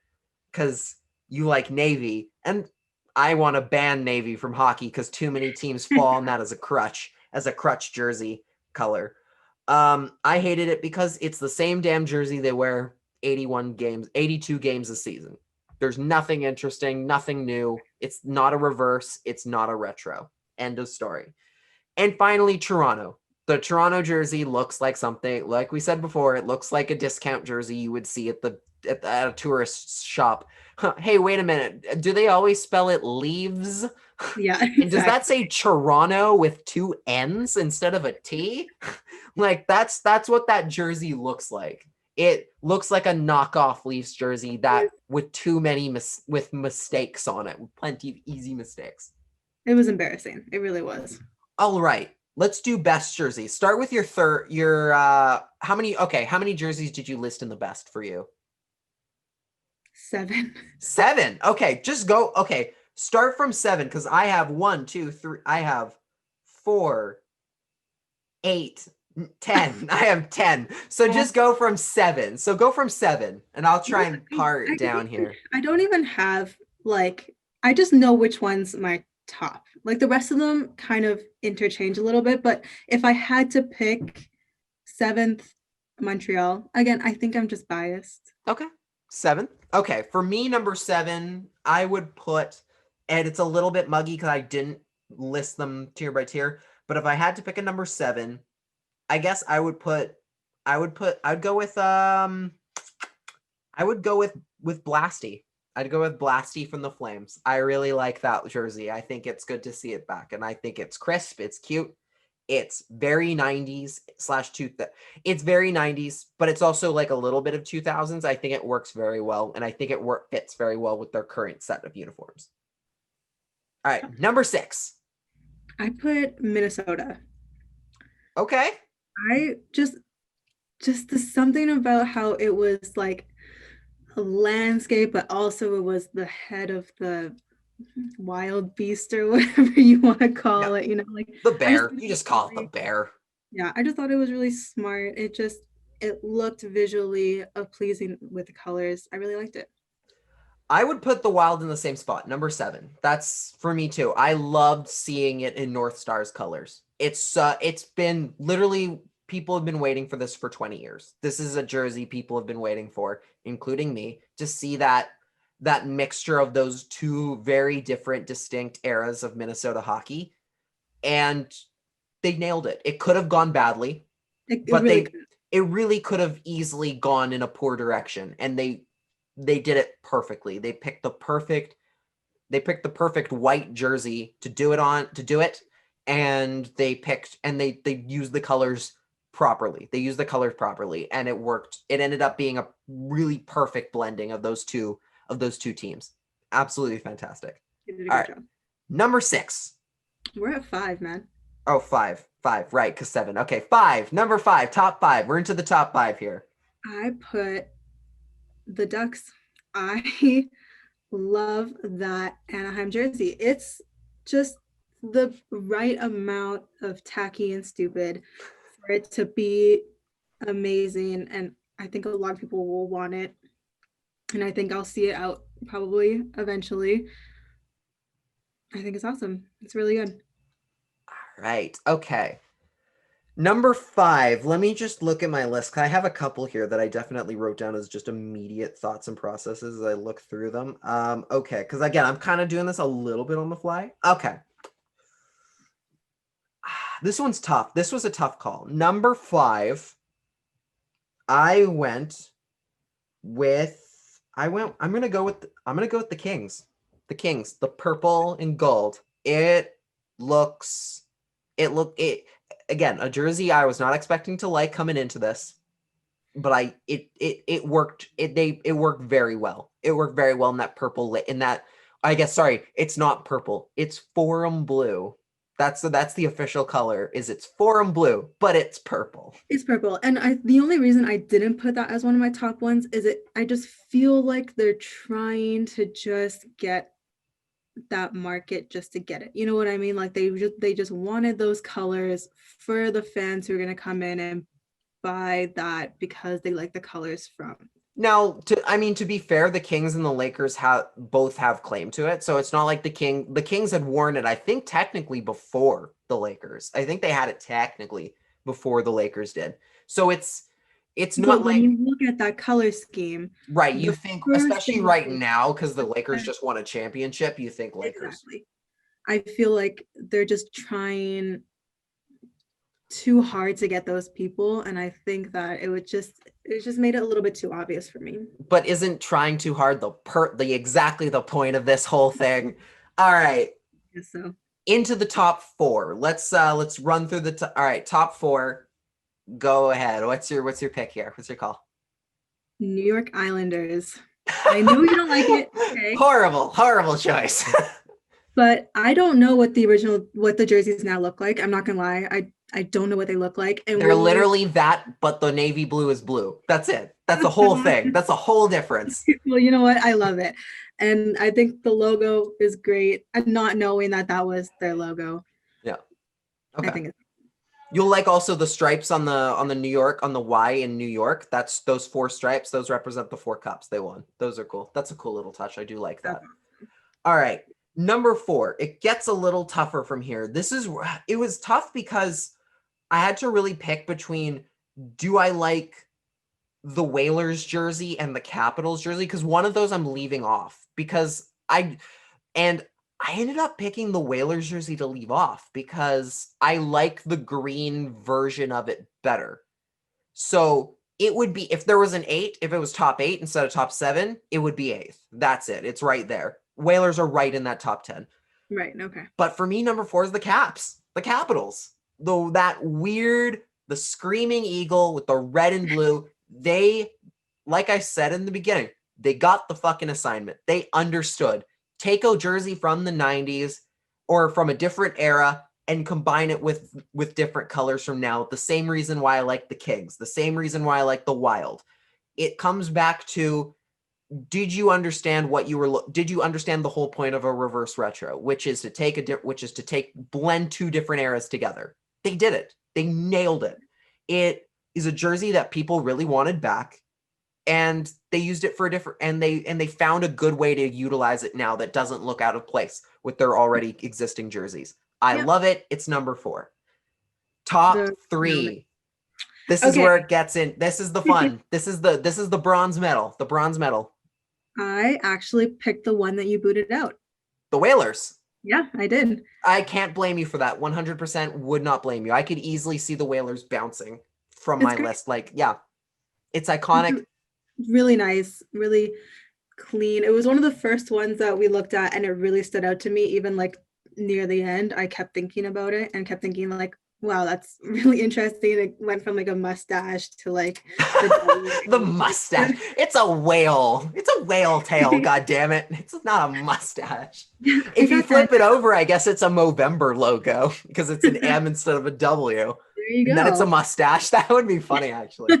because you like Navy. And I want to ban Navy from hockey because too many teams fall on that as a crutch jersey color. I hated it because it's the same damn jersey they wear 81 games, 82 games a season. There's nothing interesting, nothing new. It's not a reverse. It's not a retro. End of story. And finally, Toronto. The Toronto jersey looks like something, like we said before, it looks like a discount jersey you would see at a tourist shop. Huh, hey, wait a minute. Do they always spell it leaves? Yeah. And does that say Toronto with two N's instead of a T? Like that's what that jersey looks like. It looks like a knockoff Leafs jersey that with too many with mistakes on it, with plenty of easy mistakes. It was embarrassing. It really was. All right, let's do best jerseys. Start with your how many jerseys did you list in the best for you? 7. 7. Okay, just go. Okay, start from 7 because I have 1, 2, 3. I have 4, 8, 10. I have 10. So just go from 7. So go from 7, and I'll try and part down here. I don't even have like I just know which one's my top. Like the rest of them kind of interchange a little bit, but if I had to pick 7th, Montreal. Again, I think I'm just biased. Okay. 7. Okay. For me, number 7, I would put, and it's a little bit muggy because I didn't list them tier by tier, but if I had to pick a number 7, I guess I would go with Blasty. I'd go with Blasty from the Flames. I really like that jersey. I think it's good to see it back, and I think it's crisp, it's cute. It's very 90s slash it's very 90s, but it's also like a little bit of 2000s. I think it works very well, and I think it fits very well with their current set of uniforms. All right, number 6. I put Minnesota. Okay. I just there's something about how it was like a landscape, but also it was the head of the wild beast or whatever you want to call it, like the bear. You just call it the bear. Yeah, I just thought it was really smart. It looked visually pleasing with the colors. I really liked it. I would put the Wild in the same spot, number 7. That's for me too. I loved seeing it in North Star's colors. It's been literally, people have been waiting for this for 20 years. This is a jersey people have been waiting for, including me, to see that mixture of those two very different, distinct eras of Minnesota hockey. And they nailed it. It could have gone badly, but it really could have easily gone in a poor direction. And they did it perfectly. They picked the perfect white jersey to do it. And they used the colors properly. And it worked. It ended up being a really perfect blending of those two teams. Absolutely fantastic. You did a good job. Number 6. We're at 5, man. Oh, 5. Right, because 7. Okay, 5. Number 5, top 5. We're into the top 5 here. I put the Ducks. I love that Anaheim jersey. It's just the right amount of tacky and stupid for it to be amazing. And I think a lot of people will want it. And I think I'll see it out probably eventually. I think it's awesome. It's really good. All right. Okay. Number 5. Let me just look at my list, because I have a couple here that I definitely wrote down as just immediate thoughts and processes as I look through them. Okay, because again, I'm kind of doing this a little bit on the fly. Okay. This one's tough. This was a tough call. Number 5, I'm gonna go with the Kings. The Kings, the purple and gold. Again, a jersey I was not expecting to like coming into this, but it worked. It worked very well. It worked very well in that purple, it's not purple. It's forum blue. That's the official color. It's forum blue, but it's purple. It's purple. And the only reason I didn't put that as one of my top ones is I just feel like they're trying to just get that market just to get it. You know what I mean? Like they just wanted those colors for the fans who are going to come in and buy that because they like the colors from. Now, to be fair, the Kings and the Lakers both have claim to it. So it's not like the Kings had worn it, I think, technically before the Lakers. I think they had it technically before the Lakers did. So it's not when you look at that color scheme, right? You think, especially right now, because the Lakers just won a championship, you think Lakers. Exactly. I feel like they're just trying too hard to get those people, and I think that it just made it a little bit too obvious for me. But isn't trying too hard exactly the point of this whole thing? All right. Yes, so into the top 4. Let's run through all right, top 4. Go ahead. What's your pick here? What's your call? New York Islanders. I know you don't like it. Okay. Horrible choice. But I don't know what the jerseys now look like. I'm not gonna lie. I don't know what they look like. And they're literally that, but the navy blue is blue. That's it. That's the whole thing. That's a whole difference. Well, you know what? I love it. And I think the logo is great. And not knowing that was their logo. Yeah. Okay. I think it's You'll like also the stripes on the New York, on the Y in New York. That's those 4 stripes. Those represent the 4 cups they won. Those are cool. That's a cool little touch. I do like that. All right. Number 4, it gets a little tougher from here. It was tough because I had to really pick between, do I like the Whalers jersey and the Capitals jersey? Because one of those I'm leaving off because I ended up picking the Whalers jersey to leave off because I like the green version of it better. So it would be, if there was an 8, if it was top 8 instead of top 7, it would be 8th. That's it. It's right there. Whalers are right in that top 10. Right. Okay. But for me, number 4 is the Caps, the Capitals. Though that weird, the screaming eagle with the red and blue, they, like I said in the beginning, they got the fucking assignment. They understood. Take a jersey from the 90s or from a different era and combine it with different colors from now. The same reason why I like the Kings, the same reason why I like the Wild. It comes back to, did you understand did you understand the whole point of a reverse retro, which is to blend 2 different eras together? They did it. They nailed it. It is a jersey that people really wanted back, and they used it for a different, and they found a good way to utilize it now that doesn't look out of place with their already existing jerseys. I love it. It's number 4. Top 3. This is where it gets in. This is the fun. This is the bronze medal. The bronze medal. I actually picked the one that you booted out. The Whalers. Yeah, I did. I can't blame you for that. 100% would not blame you. I could easily see the Whalers bouncing from my list. Like, yeah, it's iconic. Really nice, really clean. It was one of the first ones that we looked at, and it really stood out to me. Even like near the end, I kept thinking about it and kept thinking like, wow, that's really interesting. It went from like a mustache to like the mustache. It's a whale. It's a whale tail. God damn it! It's not a mustache. If you flip it over, I guess it's a Movember logo because it's an M instead of a W. There you go. And then it's a mustache. That would be funny, actually.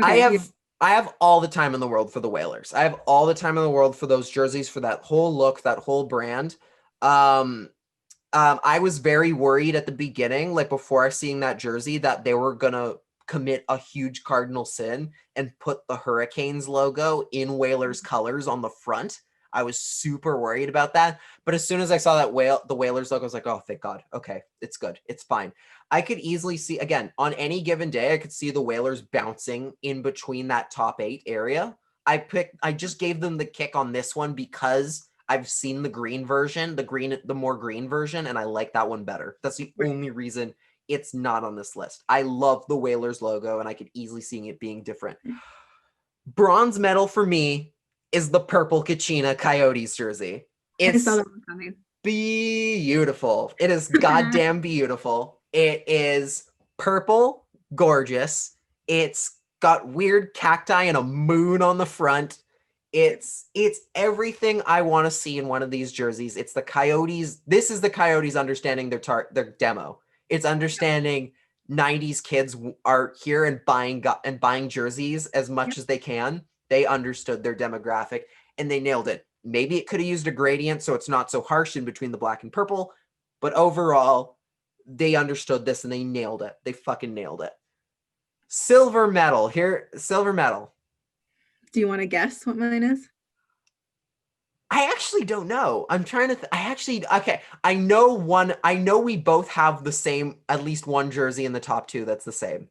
I have all the time in the world for the Whalers. I have all the time in the world for those jerseys, for that whole look, that whole brand. I was very worried at the beginning, like before seeing that jersey, that they were gonna commit a huge cardinal sin and put the Hurricanes logo in Whalers colors on the front. I was super worried about that. But as soon as I saw that the Whalers logo, I was like, oh, thank God. Okay, it's good. It's fine. I could easily see, again, on any given day, I could see the Whalers bouncing in between that top 8 area. I just gave them the kick on this one because I've seen the green version, the more green version, and I like that one better. That's the only reason it's not on this list. I love the Whalers logo, and I could easily see it being different. Bronze medal for me is the purple Kachina Coyotes jersey. It's I saw that one coming. Beautiful. It is goddamn beautiful. It is purple, gorgeous. It's got weird cacti and a moon on the front. It's everything I want to see in one of these jerseys. It's the Coyotes. This is the Coyotes understanding their demo. It's understanding 90s kids are here and buying jerseys as much as they can. They understood their demographic and they nailed it. Maybe it could have used a gradient so it's not so harsh in between the black and purple, but overall, they understood this and they nailed it. They fucking nailed it. Silver medal. Silver medal. Do you want to guess what mine is? I actually don't know. I'm trying to okay. I know we both have the same, at least one jersey in the top 2 that's the same.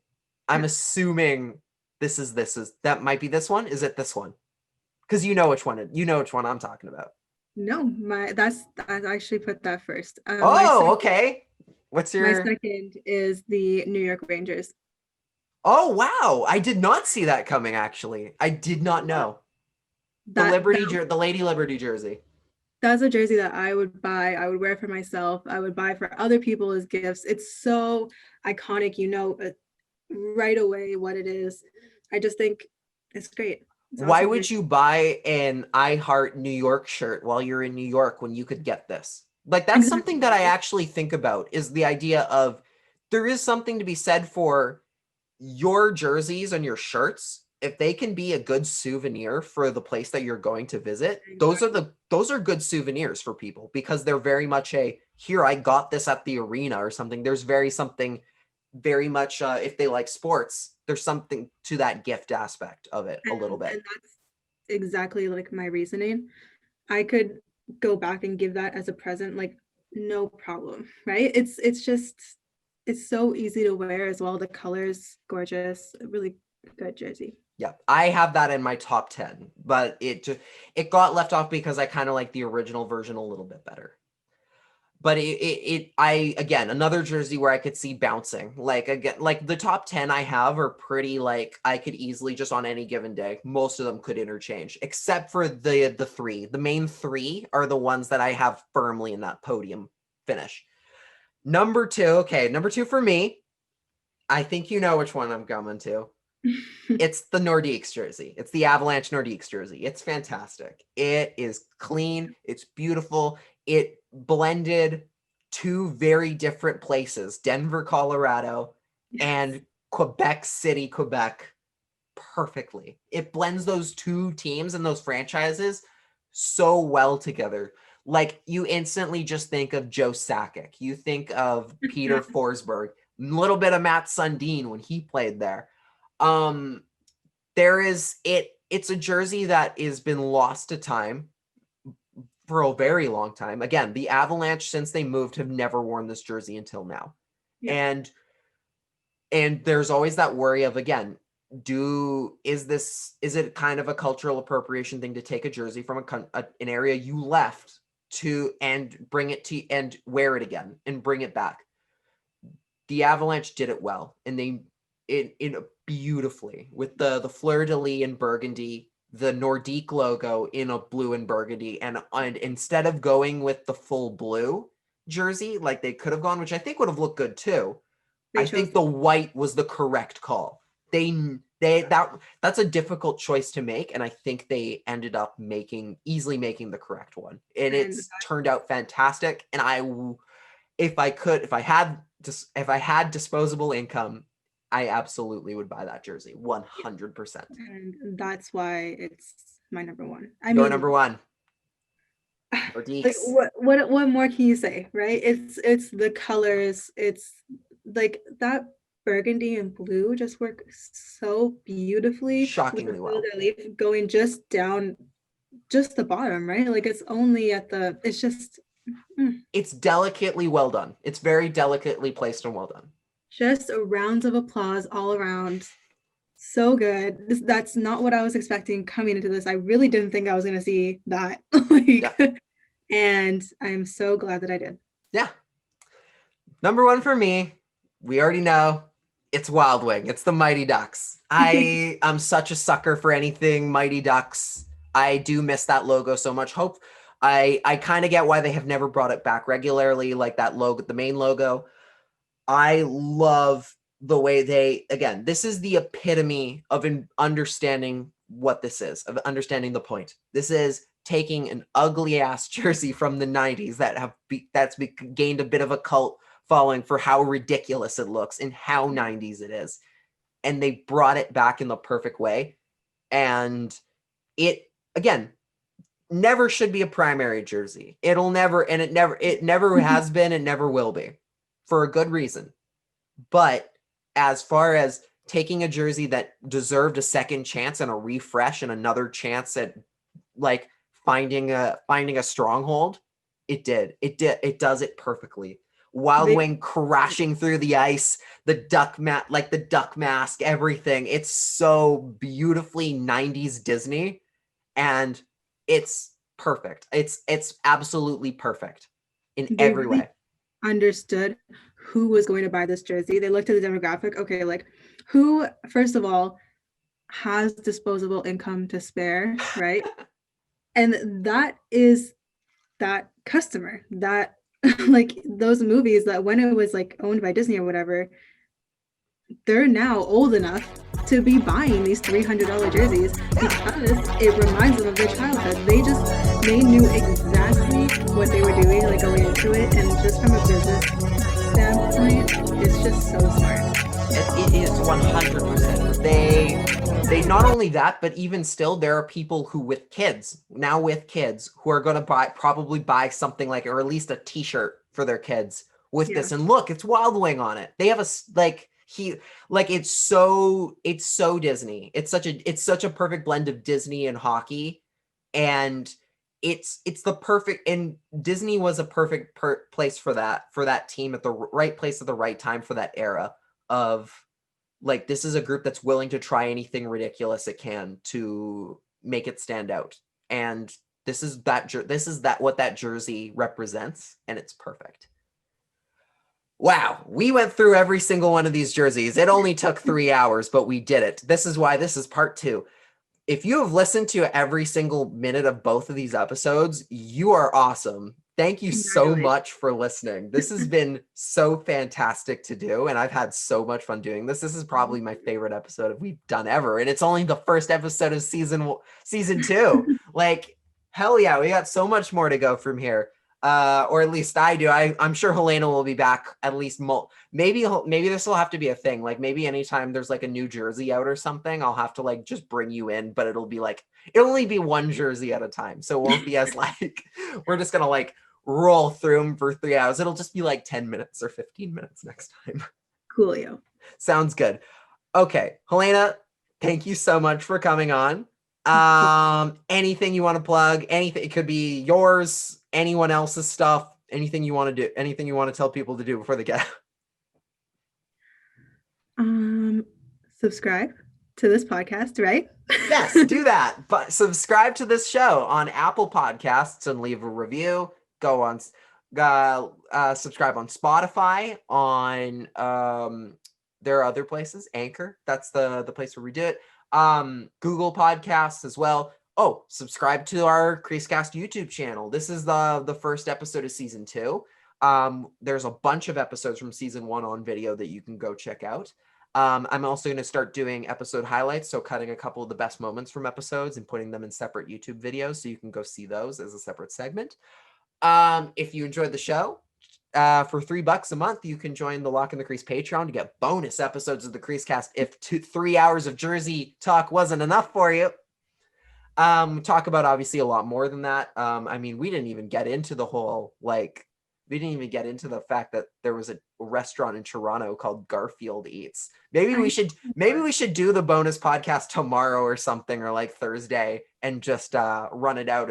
I'm assuming that might be this one. Is it this one? Because you know which one I'm talking about. No, I actually put that first. Okay. What's your? My second is the New York Rangers. Oh wow! I did not see that coming. Actually, I did not know. The Lady Liberty jersey. That's a jersey that I would buy. I would wear for myself. I would buy for other people as gifts. It's so iconic. You know right away what it is. I just think it's great. Why would you buy an I Heart New York shirt while you're in New York when you could get this? Like, that's something that I actually think about, is the idea of there is something to be said for your jerseys and your shirts. If they can be a good souvenir for the place that you're going to visit, those are good souvenirs for people, because they're very much here, I got this at the arena or something. There's something very much, if they like sports, there's something to that gift aspect of it a little bit. And that's exactly like my reasoning. I could go back and give that as a present, like no problem, right? It's so easy to wear as well. The colors gorgeous, really good jersey. Yeah, I have that in my top 10, but it got left off because I kind of like the original version a little bit better. But I again, another jersey where I could see bouncing. Like again, like the top 10 I have are pretty, like I could easily just on any given day, most of them could interchange, except for the three. The main three are the ones that I have firmly in that podium finish. Number two for me, I think you know which one I'm coming to. It's the Nordiques jersey. It's the Avalanche Nordiques jersey. It's fantastic. It is clean. It's beautiful. It blended two very different places, Denver, Colorado, and Quebec City, Quebec, perfectly. It blends those two teams and those franchises so well together. Like, you instantly just think of Joe Sakic. You think of Peter Forsberg, a little bit of Matt Sundin when he played there. It's a jersey that has been lost to time for a very long time. Again, the Avalanche, since they moved, have never worn this jersey until now. Yeah. And there's always that worry of, again, is it kind of a cultural appropriation thing to take a jersey from an area you left to and bring it to and wear it again and bring it back? The Avalanche did it well, and they in beautifully with the fleur-de-lis in burgundy, the Nordique logo in a blue and burgundy, and instead of going with the full blue jersey like they could have gone, which I think would have looked good too, I think the white was the correct call. That's a difficult choice to make, and I think they ended up easily making the correct one, and it's turned out fantastic. And if I had disposable income, I absolutely would buy that jersey 100%. And that's why it's my number one. Your number one. Like, what more can you say, right? It's the colors. It's like that burgundy and blue just work so beautifully. Shockingly well. Going just down, just the bottom, right? Like it's only it's just. It's delicately well done. It's very delicately placed and well done. Just rounds of applause all around. So good. That's not what I was expecting coming into this. I really didn't think I was going to see that. And I'm so glad that I did. Yeah. Number one for me, we already know, it's Wild Wing. It's the Mighty Ducks. I'm such a sucker for anything Mighty Ducks. I do miss that logo so much. I kind of get why they have never brought it back regularly, like that logo, the main logo. I love the way this is the epitome of understanding what this is, of understanding the point. This is taking an ugly ass jersey from the 90s that's gained a bit of a cult following for how ridiculous it looks and how 90s it is. And they brought it back in the perfect way. And it, again, never should be a primary jersey. It never has been and never will be, for a good reason. But as far as taking a jersey that deserved a second chance and a refresh and another chance at like finding a stronghold, it does it perfectly. Wild Wing crashing through the ice, the duck mask, everything. It's so beautifully 90s Disney, and it's perfect. It's absolutely perfect in every way. Understood who was going to buy this jersey. They looked at the demographic. Okay, like who, first of all, has disposable income to spare, right? And that is that customer that like those movies that when it was like owned by Disney or whatever, they're now old enough to be buying these $300 jerseys because it reminds them of their childhood. They knew exactly what they were doing, like going into it, and just from a business standpoint, it's just so smart. It is 100%. They not only that, but even still, there are people who with kids who are going to probably buy something like, or at least a t-shirt for their kids with this. And look, it's Wild Wing on it. They have it's so Disney. It's such a perfect blend of Disney and hockey. And it's the perfect, and Disney was a perfect place for that team at the right place at the right time for that era of like, this is a group that's willing to try anything ridiculous it can to make it stand out. And this is what that jersey represents, and it's perfect. Wow, we went through every single one of these jerseys. It only took 3 hours, but we did it. This is why this is part 2. If you have listened to every single minute of both of these episodes, you are awesome. Thank you so much for listening. This has been so fantastic to do, and I've had so much fun doing this. This is probably my favorite episode we've done ever, and it's only the first episode of season 2. Like, hell yeah, we got so much more to go from here. Or at least I do. I'm sure Helena will be back at least. Maybe this will have to be a thing. Like, maybe anytime there's like a new jersey out or something, I'll have to like just bring you in, but it'll only be one jersey at a time. So it won't be as like, we're just going to like roll through them for 3 hours. It'll just be like 10 minutes or 15 minutes next time. Coolio. Sounds good. Okay. Helena, thank you so much for coming on. Anything you want to plug, anything, it could be yours, anyone else's stuff, anything you want to do, anything you want to tell people to do before they get subscribe to this podcast, right? Yes, do that. But subscribe to this show on Apple Podcasts and leave a review. Go on subscribe on Spotify, on there are other places, Anchor, that's the place where we do it. Google Podcasts as well. Oh, subscribe to our CreaseCast YouTube channel. This is the first episode of season 2. There's a bunch of episodes from season 1 on video that you can go check out. I'm also going to start doing episode highlights, so cutting a couple of the best moments from episodes and putting them in separate YouTube videos, so you can go see those as a separate segment. If you enjoyed the show, for $3 a month, you can join the Lach in the Crease Patreon to get bonus episodes of the CreaseCast if 3 hours of Jersey talk wasn't enough for you. Talk about obviously a lot more than that. I mean, we didn't even get into the whole, like, we didn't even get into the fact that there was a restaurant in Toronto called Garfield Eats. Maybe we should do the bonus podcast tomorrow or something, or like Thursday, and just run it out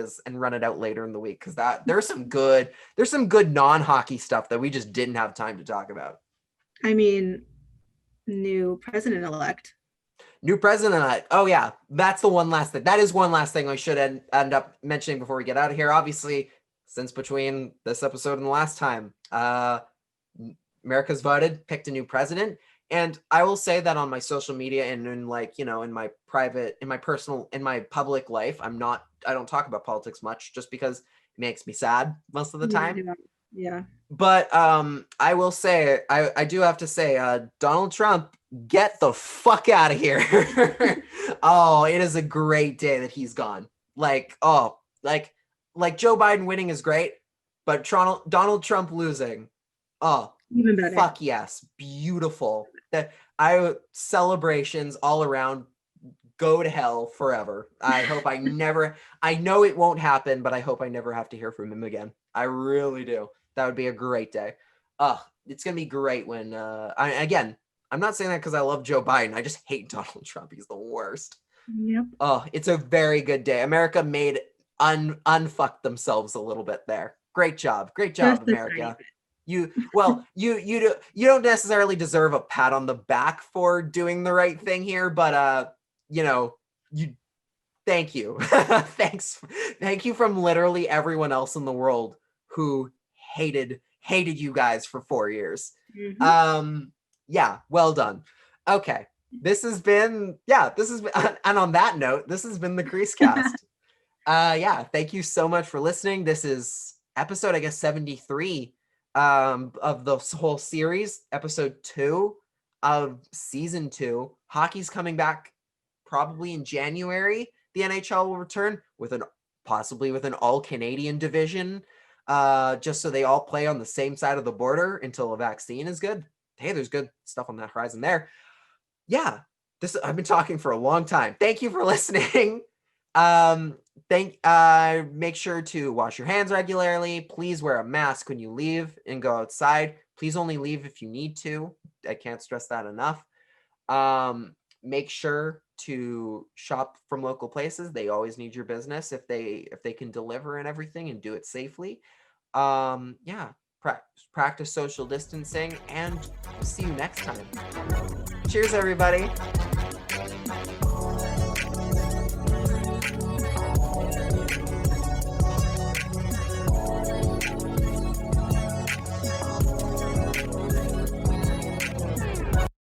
later in the week, because there's some good non-hockey stuff that we just didn't have time to talk about. I mean, new president-elect. Oh yeah, that's the one last thing. That is one last thing I should end up mentioning before we get out of here. Obviously, since between this episode and the last time, America's voted, picked a new president. And I will say that on my social media and in, like, you know, in my public life, I don't talk about politics much, just because it makes me sad most of the time. Yeah. But I will say, I do have to say, Donald Trump, get the fuck out of here. Oh, it is a great day that he's gone. Like Joe Biden winning is great, but Donald Trump losing, oh, even better. Fuck yes, beautiful. Celebrations all around. Go to hell forever. I hope I know it won't happen, but I hope I never have to hear from him again. I really do. That would be a great day. It's gonna be great when I'm not saying that because I love Joe Biden. I just hate Donald Trump. He's the worst. Yep. Oh, it's a very good day. America made unfuck themselves a little bit there. Great job, America. You don't necessarily deserve a pat on the back for doing the right thing here, but thank you. Thank you from literally everyone else in the world who hated you guys for 4 years. Mm-hmm. Yeah, well done. Okay. This has been, and on that note, this has been the CreaseCast. Thank you so much for listening. This is episode, I guess, 73 of the whole series, episode 2 of season 2. Hockey's coming back probably in January. The NHL will return possibly with an all Canadian division, just so they all play on the same side of the border until a vaccine is good. Hey, there's good stuff on that horizon there. Yeah, I've been talking for a long time. Thank you for listening. Make sure to wash your hands regularly. Please wear a mask when you leave and go outside. Please only leave if you need to. I can't stress that enough. Make sure to shop from local places. They always need your business if they can deliver and everything and do it safely. Yeah, practice social distancing, and we'll see you next time. Cheers, everybody.